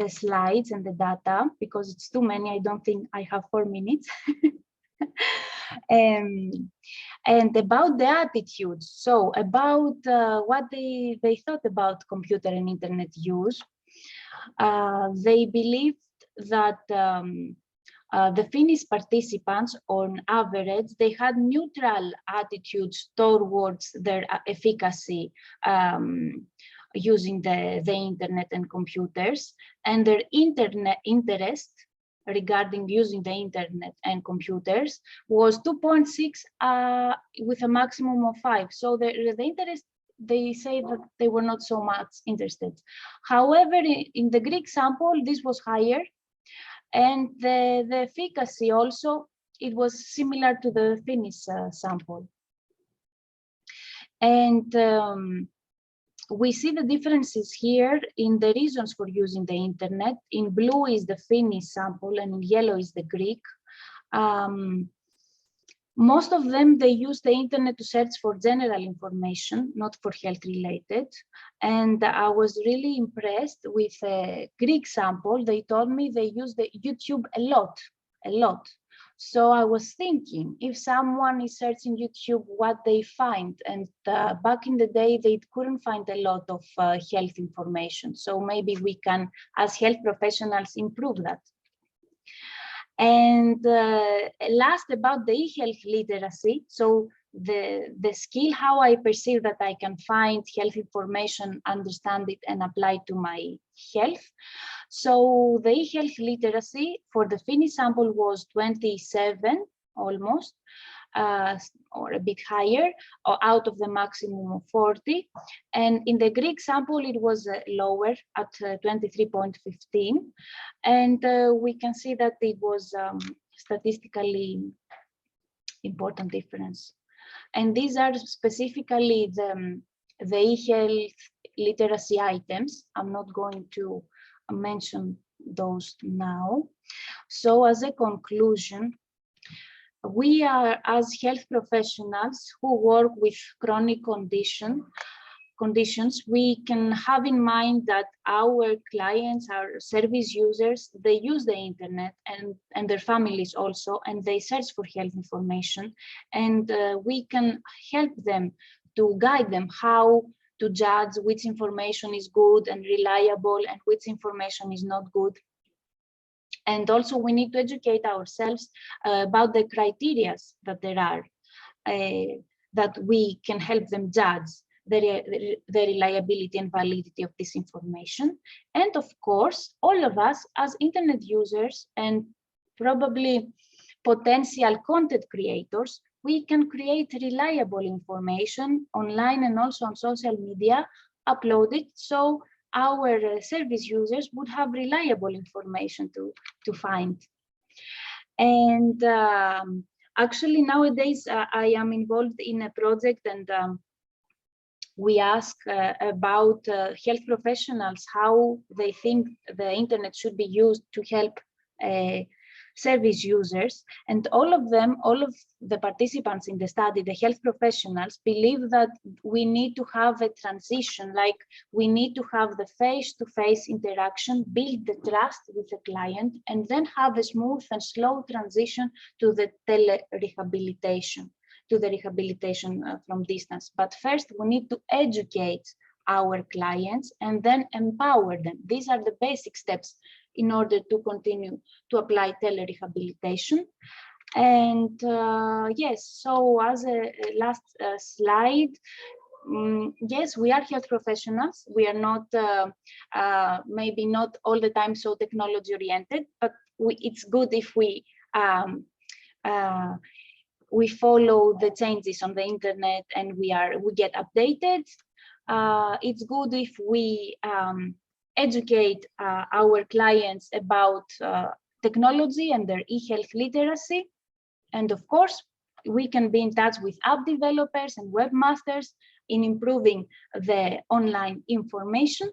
slides and the data, because it's too many. I don't think I have 4 minutes. And about the attitudes, so about what they thought about computer and internet use, they believed that the Finnish participants, on average, they had neutral attitudes towards their efficacy using the internet and computers, and their interest regarding using the internet and computers was 2.6 with a maximum of 5. So the interest, they say that they were not so much interested. However, in the Greek sample, this was higher. And the efficacy also, it was similar to the Finnish sample. And we see the differences here in the reasons for using the internet. In blue is the Finnish sample, and in yellow is the Greek. Most of them, they use the internet to search for general information, not for health related. And I was really impressed with a Greek sample. They told me they use the YouTube a lot. So I was thinking, if someone is searching YouTube, what they find, and back in the day, they couldn't find a lot of health information. So maybe we can, as health professionals, improve that. And last, about the e-health literacy. So the skill, how I perceive that I can find health information, understand it, and apply to my health. So the e-health literacy for the Finnish sample was 27 almost, or a bit higher, or out of the maximum of 40. And in the Greek sample, it was lower at 23.15. And we can see that it was statistically important difference. And these are specifically the e-health literacy items. I'm not going to mention those now. So as a conclusion, we are, as health professionals who work with chronic conditions, we can have in mind that our clients, our service users, they use the internet, and their families also, and they search for health information, and we can help them to guide them how to judge which information is good and reliable and which information is not good. And also we need to educate ourselves about the criteria that there are, that we can help them judge the reliability and validity of this information. And of course, all of us as internet users and probably potential content creators, we can create reliable information online and also on social media, upload it, so our service users would have reliable information to find. And actually nowadays I am involved in a project, and we ask about health professionals how they think the internet should be used to help service users, and all of the participants in the study, the health professionals, believe that we need to have a transition, like we need to have the face-to-face interaction, build the trust with the client, and then have a smooth and slow transition to the telerehabilitation, from distance. But first, we need to educate our clients and then empower them. These are the basic steps in order to continue to apply telerehabilitation. And yes, so as a last slide, yes, we are health professionals. We are not, maybe not all the time so technology oriented, but it's good if we follow the changes on the internet and we get updated. It's good if we educate our clients about technology and their e-health literacy. And of course, we can be in touch with app developers and webmasters in improving the online information.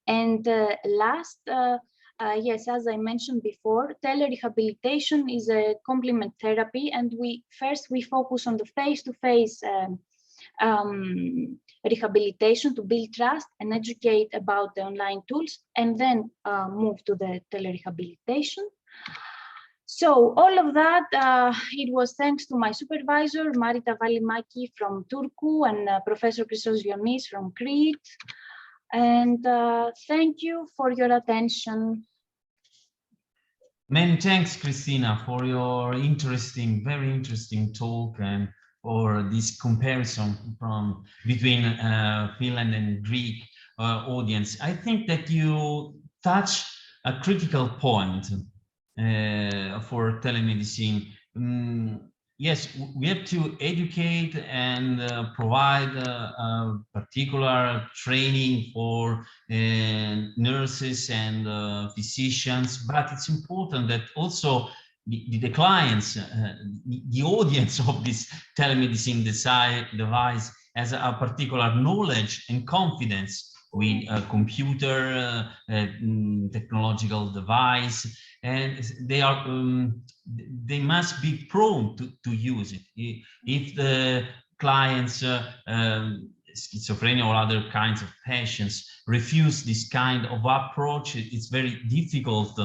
And last, yes, as I mentioned before, telerehabilitation is a complement therapy, and we focus on the face-to-face rehabilitation to build trust and educate about the online tools, and then move to the telerehabilitation. So all of that, it was thanks to my supervisor, Marita Valimaki from Turku, and Professor Christos Vionis from Crete. And thank you for your attention. Many thanks, Christina, for your very interesting talk and for this comparison between Finland and Greek audience. I think that you touch a critical point for telemedicine. Yes, we have to educate and provide particular training for nurses and physicians, but it's important that also the clients, the audience of this telemedicine device has a particular knowledge and confidence with a computer technological device, and they must be prone to use it. If the clients schizophrenia or other kinds of patients refuse this kind of approach, it's very difficult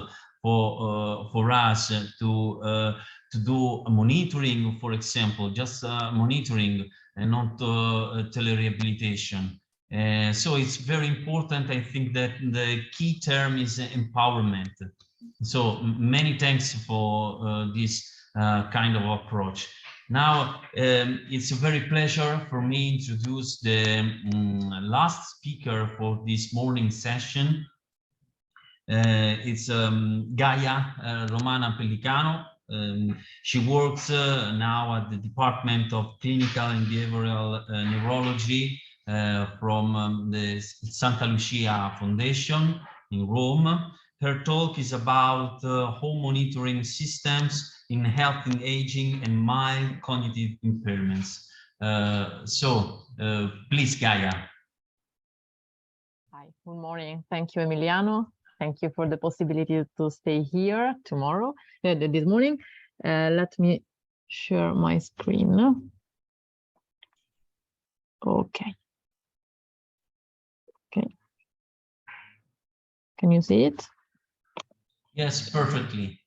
for us to do monitoring, for example, just monitoring and not telerehabilitation. So it's very important. I think that the key term is empowerment. So many thanks for this kind of approach. Now, it's a very pleasure for me to introduce the last speaker for this morning session. It's Gaia Romana Pellicano. She works now at the Department of Clinical and Behavioral Neurology from the Santa Lucia Foundation in Rome. Her talk is about home monitoring systems in healthy aging and mild cognitive impairments. Please, Gaia. Hi, good morning. Thank you, Emiliano. Thank you for the possibility to stay here this morning. Let me share my screen. Okay. Okay. Can you see it? Yes, perfectly.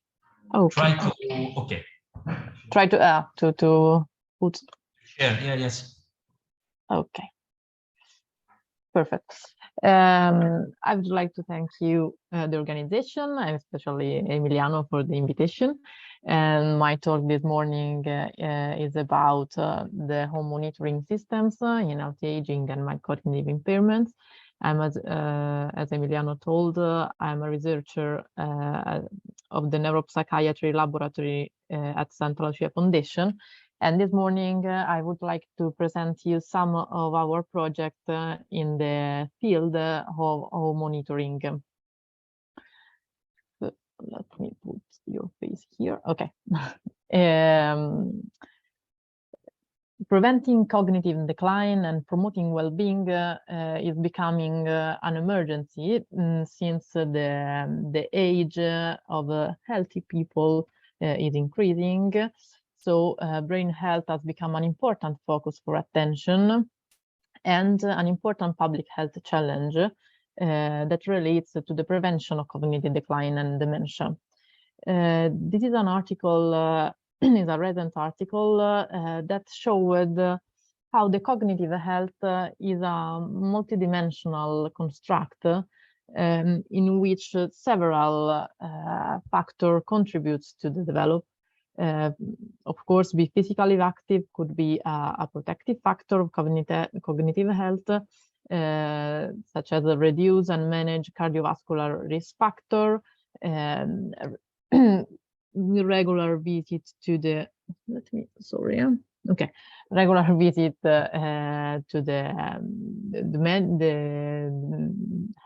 Okay. Try to, okay. Try to put. Share, yeah, yes. Okay. Perfect. I would like to thank you, the organization, and especially Emiliano for the invitation. And my talk this morning is about the home monitoring systems in healthy aging and mild cognitive impairments. As Emiliano told, I'm a researcher of the neuropsychiatry laboratory at Santa Lucia Foundation. And this morning, I would like to present you some of our projects in the field of home monitoring. Let me put your face here. Okay. Preventing cognitive decline and promoting well-being is becoming an emergency since the age of healthy people is increasing. So brain health has become an important focus for attention and an important public health challenge that relates to the prevention of cognitive decline and dementia. This is an article, is a recent article that showed how the cognitive health is a multidimensional construct in which several factors contribute to the development. Of course, be physically active could be a protective factor of cognitive health, such as reduce and manage cardiovascular risk factor, regular visit to the, regular visit to the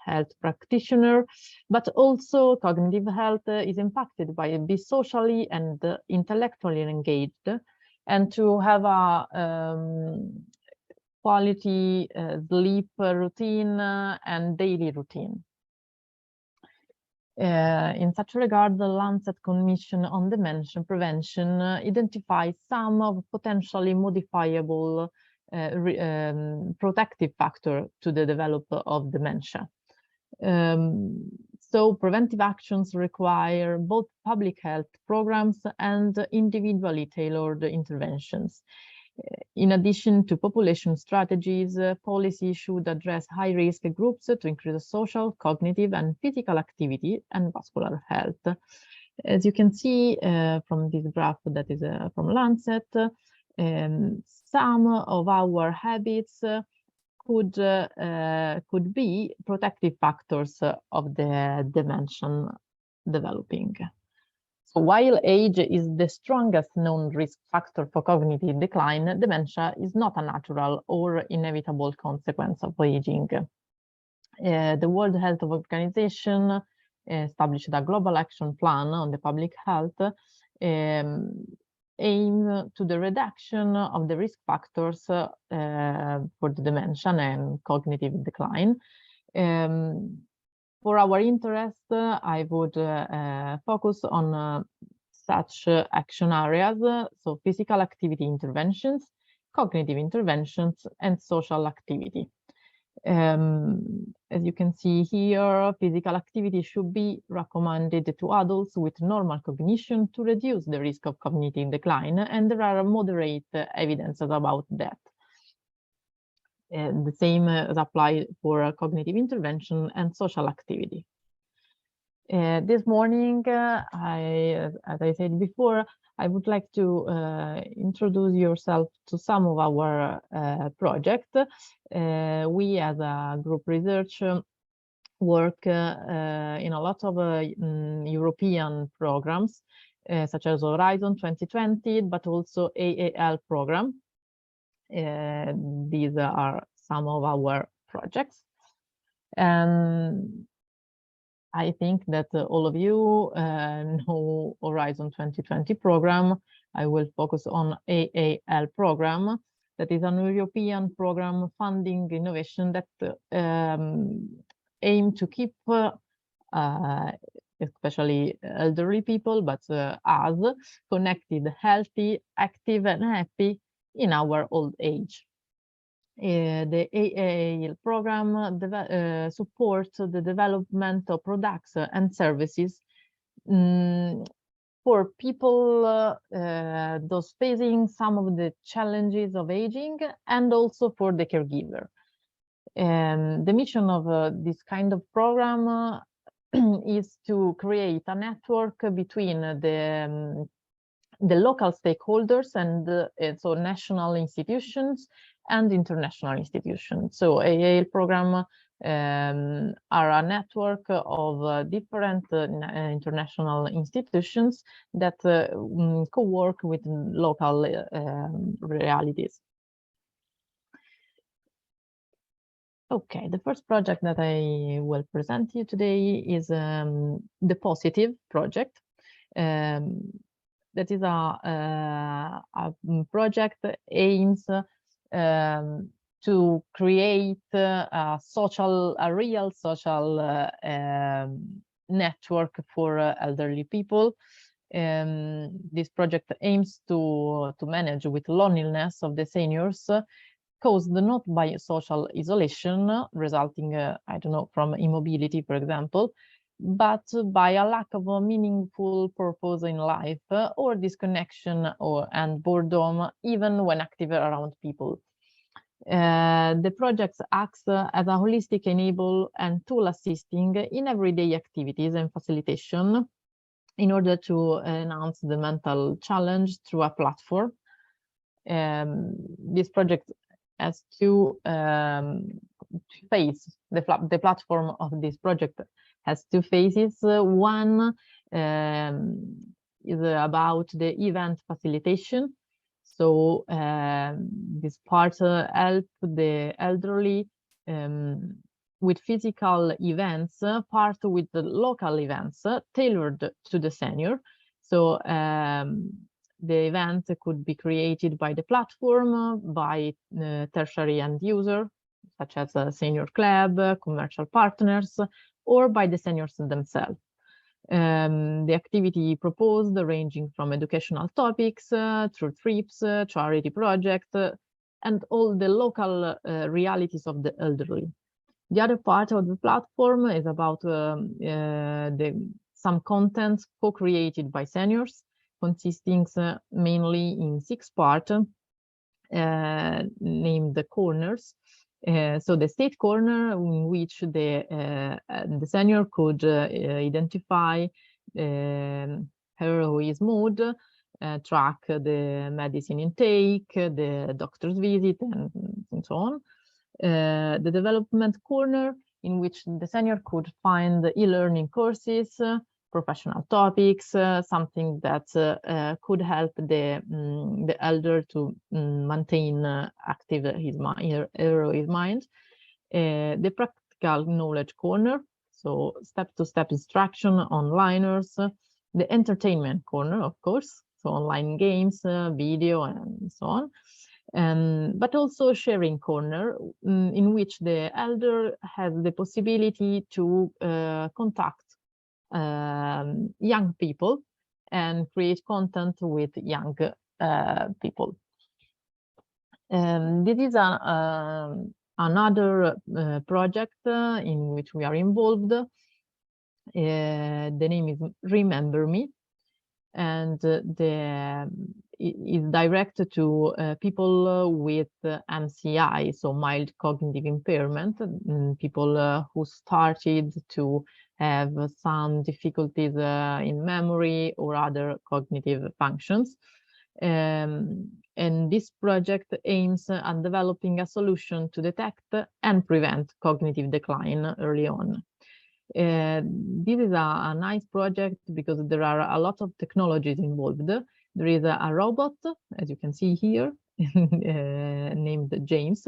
health practitioner, but also cognitive health is impacted by being socially and intellectually engaged, and to have a quality sleep routine and daily routine. In such regard, the Lancet Commission on Dementia Prevention identifies some of potentially modifiable protective factors to the development of dementia. So preventive actions require both public health programs and individually tailored interventions. In addition to population strategies, policy should address high-risk groups to increase social, cognitive, and physical activity and vascular health. As you can see from this graph that is from Lancet, some of our habits could be protective factors of the dementia developing. So while age is the strongest known risk factor for cognitive decline, dementia is not a natural or inevitable consequence of aging. The World Health Organization established a global action plan on the public health aim to the reduction of the risk factors for the dementia and cognitive decline. For our interest, I would focus on such action areas, so physical activity interventions, cognitive interventions, and social activity. As you can see here, physical activity should be recommended to adults with normal cognition to reduce the risk of cognitive decline, and there are moderate evidences about that. The same is applied for cognitive intervention and social activity. This morning, as I said before, I would like to introduce yourself to some of our projects. We as a group research work in a lot of European programs, such as Horizon 2020, but also AAL program. These are some of our projects. And I think that all of you know Horizon 2020 program. I will focus on AAL program, that is an European program funding innovation that aim to keep especially elderly people, but us, connected, healthy, active, and happy in our old age. The AAL program supports the development of products and services for people those facing some of the challenges of aging, and also for the caregiver. The mission of this kind of program is to create a network between the local stakeholders and so national institutions and international institutions. So AAL program are a network of different international institutions that co-work with local realities. Okay, the first project that I will present you today is the Positive project. That is a project that aims to create a real social network for elderly people. This project aims to manage with loneliness of the seniors caused not by social isolation, resulting, I don't know, from immobility, for example, but by a lack of a meaningful purpose in life, or disconnection and boredom, even when active around people. The project acts as a holistic enable and tool assisting in everyday activities and facilitation in order to enhance the mental challenge through a platform. This project has two phases. The platform of this project has two phases. One is about the event facilitation. So this part help the elderly with physical events, part with the local events tailored to the senior. So the event could be created by the platform, by tertiary end user, such as a senior club, commercial partners, or by the seniors themselves. The activity proposed ranging from educational topics through trips, charity projects, and all the local realities of the elderly. The other part of the platform is about some content co-created by seniors, consisting mainly in 6 parts, named the corners. So the state corner, in which the senior could identify her or his mood, track the medicine intake, the doctor's visit, and so on. The development corner, in which the senior could find e-learning courses, professional topics, something that could help the elder to maintain active his mind. The practical knowledge corner, so step-to-step instruction on liners. The entertainment corner, of course, so online games, video, and so on. But also sharing corner, in which the elder has the possibility to contact young people and create content with young people. This is another project in which we are involved. The name is Remember Me, and is directed to people with MCI, so mild cognitive impairment, people who started to have some difficulties in memory or other cognitive functions. And this project aims at developing a solution to detect and prevent cognitive decline early on. This is a nice project because there are a lot of technologies involved. There is a robot, as you can see here, named James,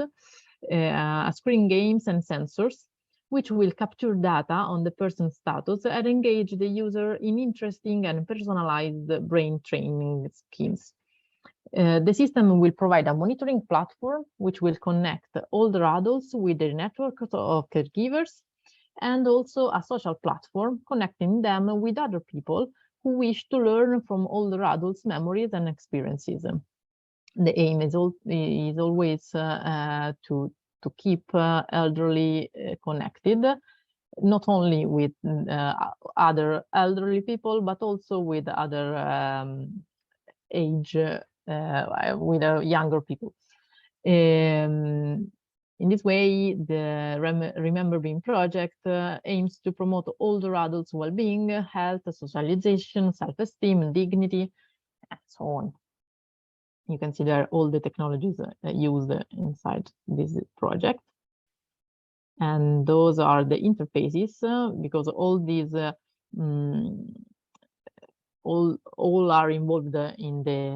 a screen games and sensors, which will capture data on the person's status and engage the user in interesting and personalized brain training schemes. The system will provide a monitoring platform which will connect older adults with their network of caregivers, and also a social platform connecting them with other people who wish to learn from older adults' memories and experiences. The aim is always to keep elderly connected, not only with other elderly people, but also with other age, with younger people. In this way, the Remember Me project aims to promote older adults' well-being, health, socialization, self-esteem, dignity, and so on. You can see there all the technologies used inside this project. And those are the interfaces, because all these all are involved in the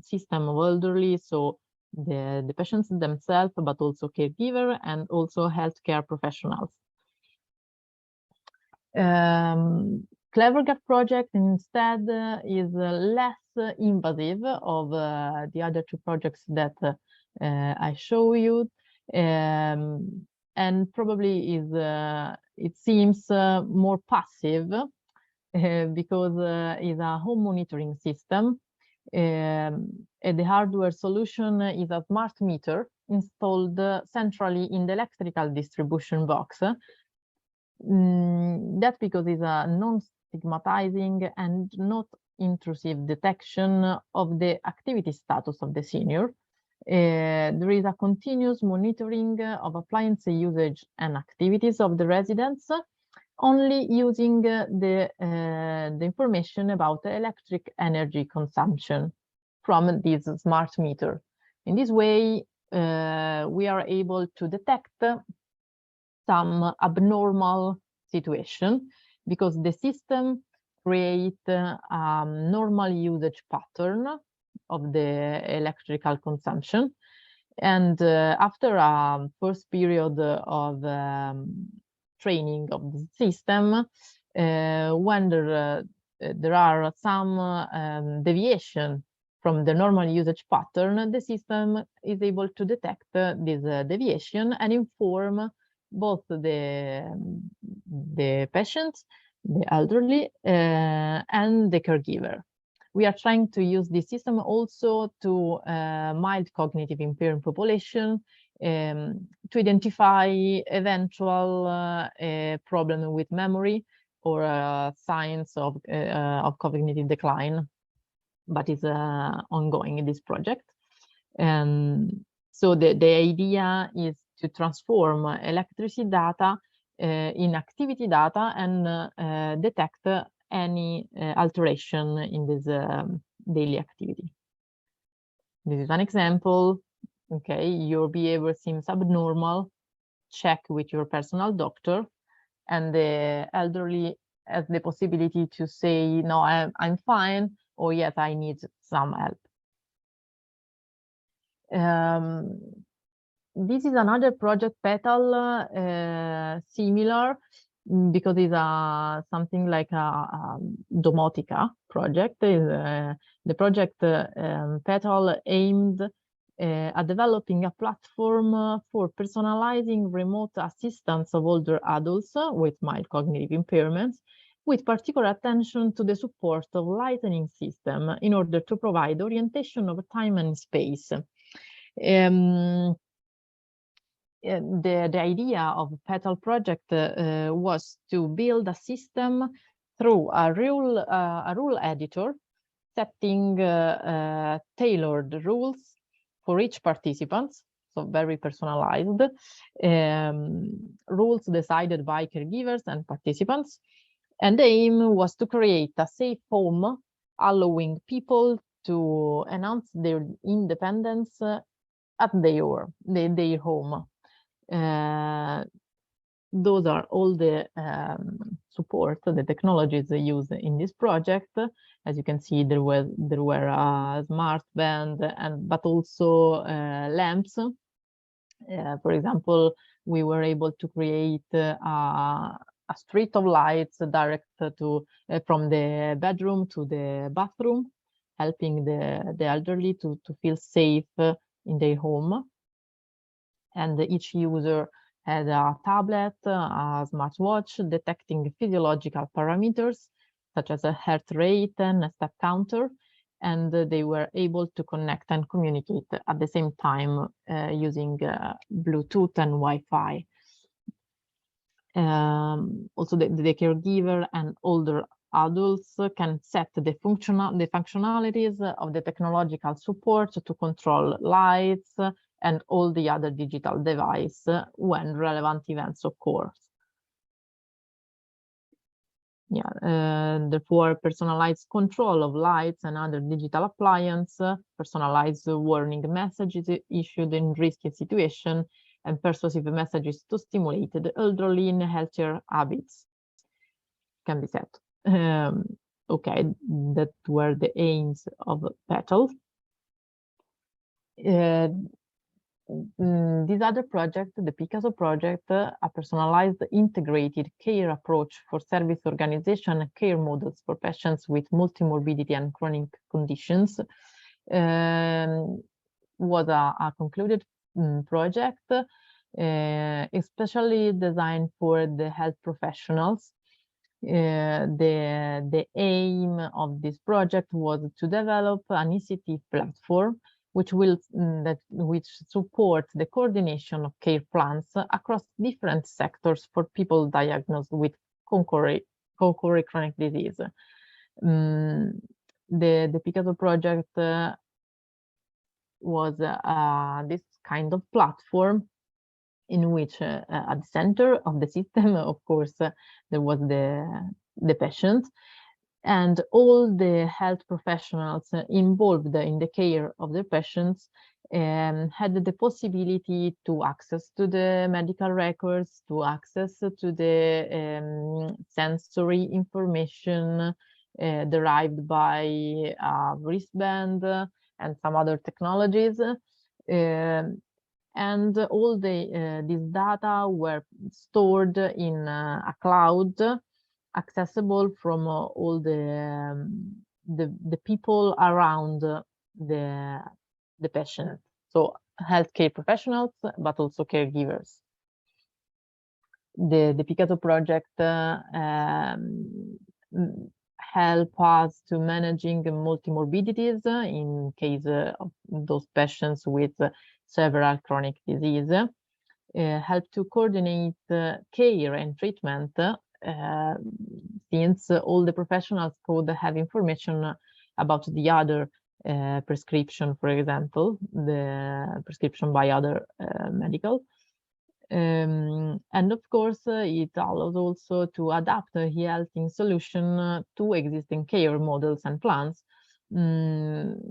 system of elderly, so the patients themselves, but also caregiver and also healthcare professionals. CleverGap project instead is less invasive of the other 2 projects that I show you, and probably is it seems more passive because it's a home monitoring system. The hardware solution is a smart meter installed centrally in the electrical distribution box. That's because it's a non-stigmatizing and not intrusive detection of the activity status of the senior. There is a continuous monitoring of appliance usage and activities of the residents, only using the information about the electric energy consumption from this smart meter. In this way, we are able to detect some abnormal situation because the system create a normal usage pattern of the electrical consumption. And after a first period of training of the system, when there are some deviation from the normal usage pattern, the system is able to detect this deviation and inform both the patients, the elderly, and the caregiver. We are trying to use this system also to mild cognitive impaired population to identify eventual problem with memory or signs of cognitive decline, but is ongoing in this project. So the idea is to transform electricity data in activity data and detect any alteration in this daily activity. This is an example. Okay, your behavior seems abnormal. Check with your personal doctor, and the elderly has the possibility to say, no, I'm fine, or yes, I need some help. This is another project, Petal, similar, because it's something like a domotica project. The project Petal aimed at developing a platform for personalizing remote assistance of older adults with mild cognitive impairments, with particular attention to the support of lighting system in order to provide orientation of time and space. The idea of Petal project was to build a system through a rule editor, setting tailored rules for each participant, so very personalized, rules decided by caregivers and participants. And the aim was to create a safe home, allowing people to enhance their independence at their home. Those are all the support, the technologies used in this project. As you can see, there were a smart band but also lamps. For example, we were able to create a street of lights direct to from the bedroom to the bathroom, helping the elderly to feel safe in their home. And each user had a tablet, a smartwatch, detecting physiological parameters such as a heart rate and a step counter, and they were able to connect and communicate at the same time using Bluetooth and Wi-Fi. Also, the caregiver and older adults can set the functionalities of the technological support to control lights and all the other digital device when relevant events occur. Therefore, personalized control of lights and other digital appliances, personalized warning messages issued in risky situations, and persuasive messages to stimulate the elderly in healthier habits can be set. Okay, that were the aims of Petal. This other project, the Picasso project, a personalized integrated care approach for service organization and care models for patients with multimorbidity and chronic conditions, was a concluded project, especially designed for the health professionals. The aim of this project was to develop an ICT platform which support the coordination of care plans across different sectors for people diagnosed with co-occurring chronic disease. The Picasso project was this kind of platform in which at the center of the system, of course, there was the patient, and all the health professionals involved in the care of their patients had the possibility to access to the medical records, to access to the sensory information derived by a wristband and some other technologies. And all these data were stored in a cloud, accessible from all the people around the patient, so healthcare professionals, but also caregivers. The Picasso project help us to managing multimorbidities in case of those patients with several chronic disease, help to coordinate care and treatment, since all the professionals could have information about the other prescription, for example, the prescription by other medical. And of course, it allows also to adapt a health solution to existing care models and plans,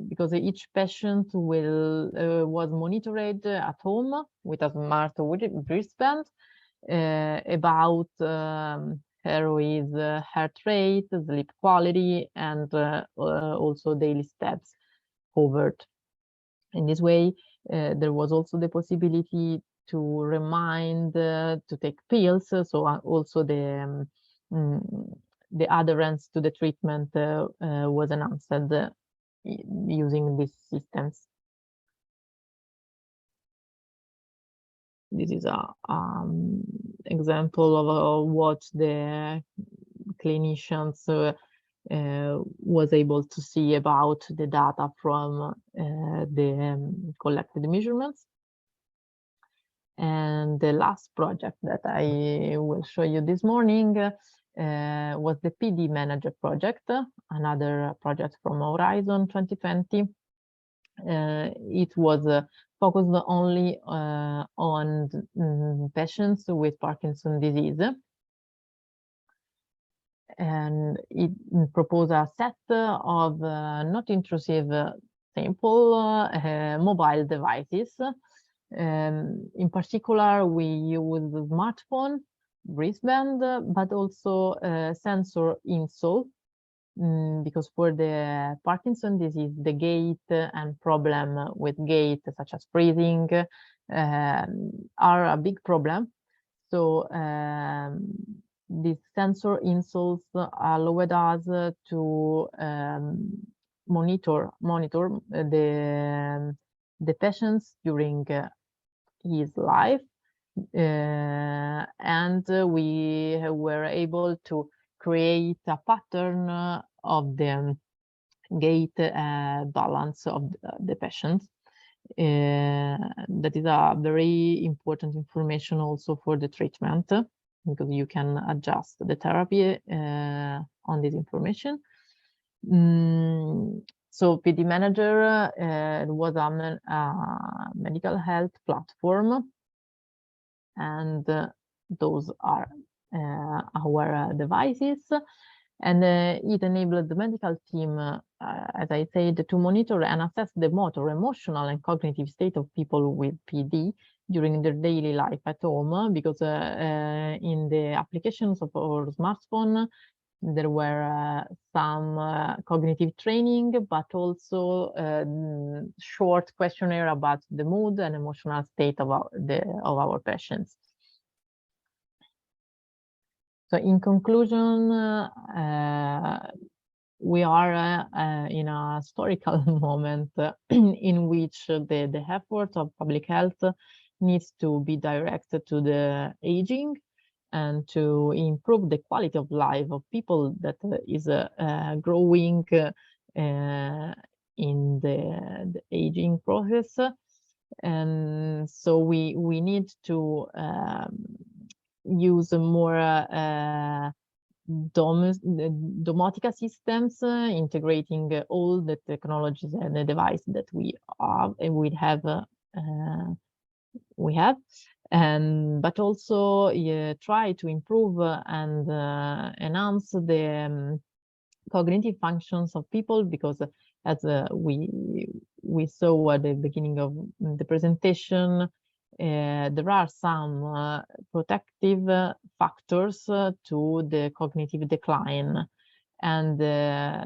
because each patient was monitored at home with a smart wristband about her heart rate, sleep quality, and also daily steps covered. In this way, there was also the possibility to remind to take pills, so also the adherence to the treatment was enhanced using these systems. This is a example of what the clinicians was able to see about the data from the collected measurements. And the last project that I will show you this morning was the PD Manager project, another project from Horizon 2020. It was focused only on patients with Parkinson's disease. And it proposed a set of not intrusive, simple mobile devices. In particular, we use the smartphone, wristband, but also sensor insole, because for the Parkinson's disease, the gait and problem with gait, such as freezing, are a big problem. So these sensor insoles allowed us to monitor the patients during his life, and we were able to create a pattern of the gait balance of the patient. That is a very important information also for the treatment, because you can adjust the therapy on this information. So PD Manager was a medical health platform, and those are our devices. And it enabled the medical team, as I said, to monitor and assess the motor, emotional, and cognitive state of people with PD during their daily life at home, because in the applications of our smartphone, there were some cognitive training, but also short questionnaire about the mood and emotional state of our patients. So in conclusion, we are in a historical moment in which the effort of public health needs to be directed to the aging and to improve the quality of life of people that is growing in the aging process. And so we need to use more domotica systems, integrating all the technologies and the device that we have. but also try to improve and enhance the cognitive functions of people, because as we saw at the beginning of the presentation, there are some protective factors to the cognitive decline, and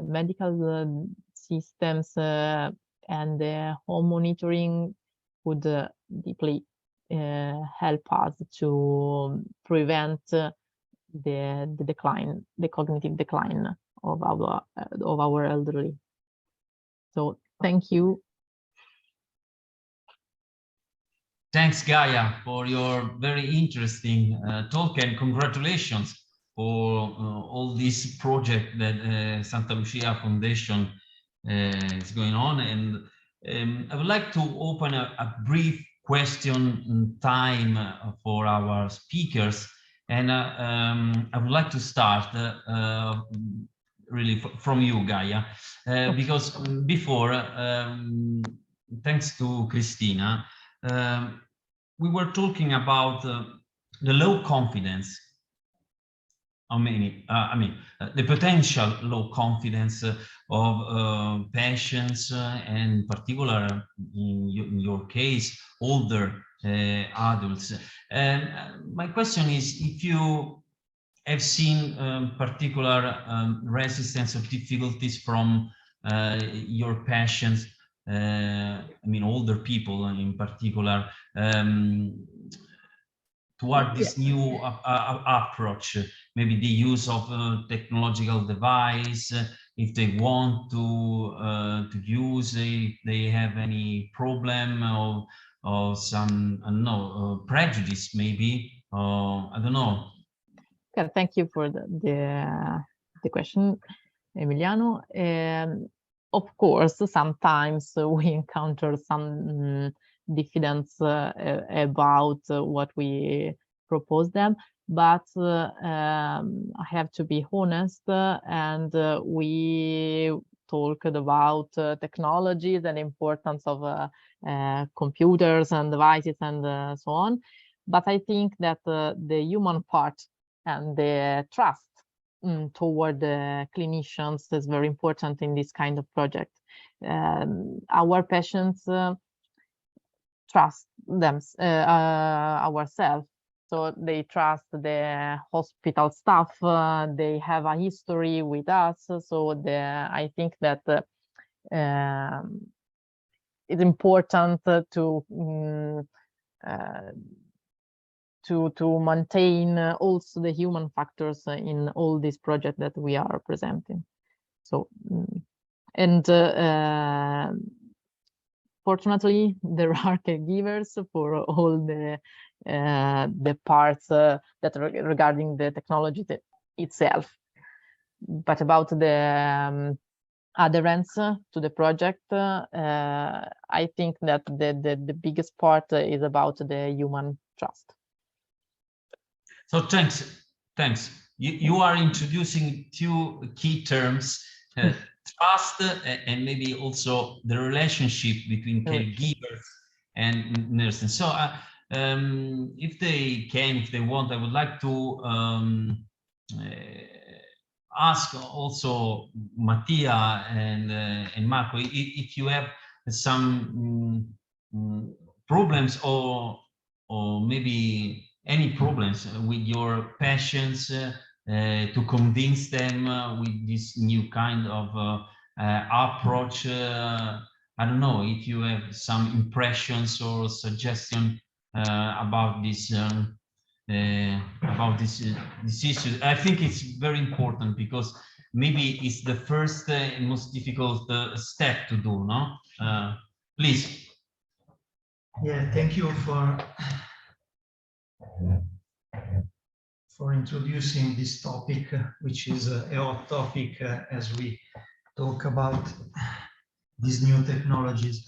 medical systems and home monitoring would deeply help us to prevent the decline, the cognitive decline of our elderly. So thank you. Thanks, Gaia, for your very interesting talk, and congratulations for all this project that Santa Lucia Foundation is going on. And I would like to open a brief question time for our speakers. And I would like to start really from you, Gaia, because before, thanks to Christina, we were talking about the low confidence. I mean, the potential low confidence of patients, and in particular, in your case, older adults. And my question is, if you have seen particular resistance or difficulties from your patients, I mean, older people in particular, toward this new approach, maybe the use of technological device, if they want to use, if they have any problem or some, I don't know, prejudice maybe, I don't know. Okay, thank you for the question, Emiliano. Of course, sometimes we encounter some diffidence about what we propose them, but I have to be honest, and we talked about technologies and importance of computers and devices and so on. But I think that the human part and the trust toward the clinicians is very important in this kind of project. Our patients trust them ourselves, so they trust the hospital staff. They have a history with us, so I think that it's important to maintain also the human factors in all these projects that we are presenting. So, and fortunately, there are caregivers for all the parts that are regarding the technology itself. But about the adherence to the project, I think that the biggest part is about the human trust. So thanks. You are introducing two key terms, trust and maybe also the relationship between caregivers and nurses. So if they want, I would like to ask also Mattia and Marco if you have some problems or maybe any problems with your patients to convince them with this new kind of approach. I don't know if you have some impressions or suggestion about this issue. I think it's very important because maybe it's the first and most difficult step to do, no? Please. Yeah, thank you for introducing this topic, which is a hot topic as we talk about these new technologies.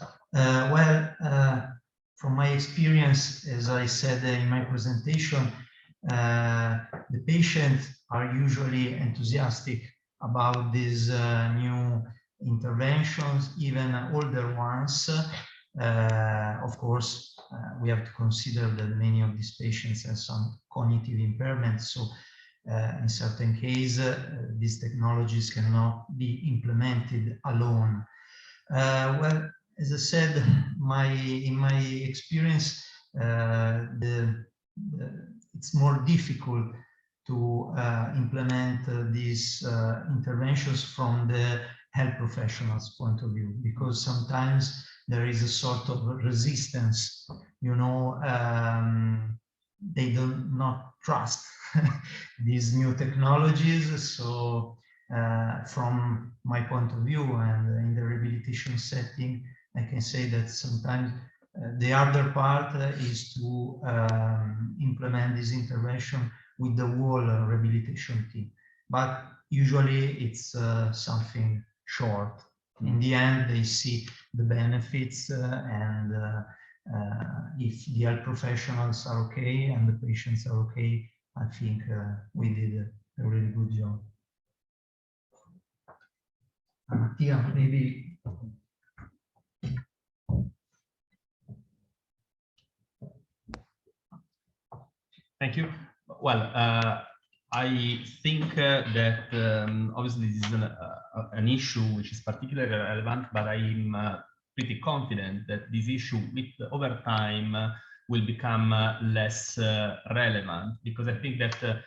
From my experience, as I said in my presentation, the patients are usually enthusiastic about these new interventions, even older ones. Of course, we have to consider that many of these patients have some cognitive impairment. So in certain cases, these technologies cannot be implemented alone. Well, as I said, in my experience, it's more difficult to implement these interventions from the health professionals' point of view, because sometimes there is a sort of resistance, you know, they do not trust these new technologies. So from my point of view and in the rehabilitation setting, I can say that sometimes the other part is to implement this intervention with the whole rehabilitation team. But usually it's something short. In the end, they see the benefits and if the health professionals are okay and the patients are okay, I think we did a really good job. Mattia, maybe. Thank you. Well, I think that obviously this is an issue which is particularly relevant, but I'm pretty confident that this issue over time will become less relevant, because I think that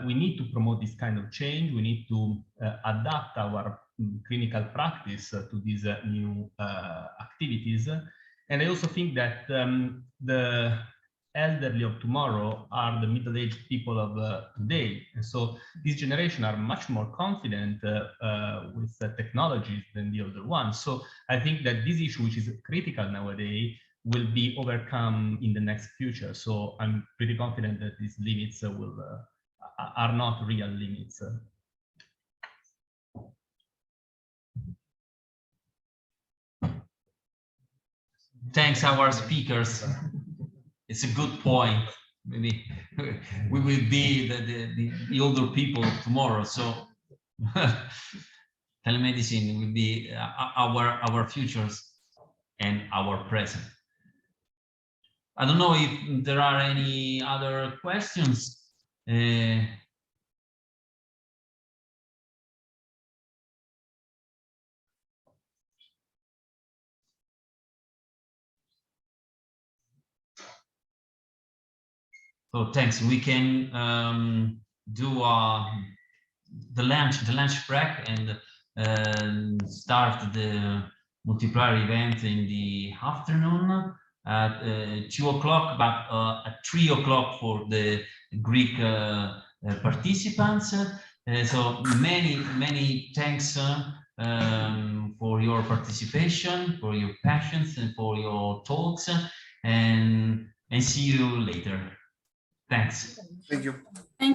we need to promote this kind of change. We need to adapt our clinical practice to these new activities. And I also think that the elderly of tomorrow are the middle-aged people of today. And so this generation are much more confident with technologies than the older ones. So I think that this issue, which is critical nowadays, will be overcome in the next future. So I'm pretty confident that these limits are not real limits. Thanks, our speakers. It's a good point. Maybe we will be the older people tomorrow. So telemedicine will be our futures and our present. I don't know if there are any other questions. So thanks. We can do the lunch break and start the multiplier event in the afternoon at 2 o'clock, but at 3 o'clock for the Greek participants. So many thanks for your participation, for your patience, and for your talks, and see you later. Thanks. Thank you.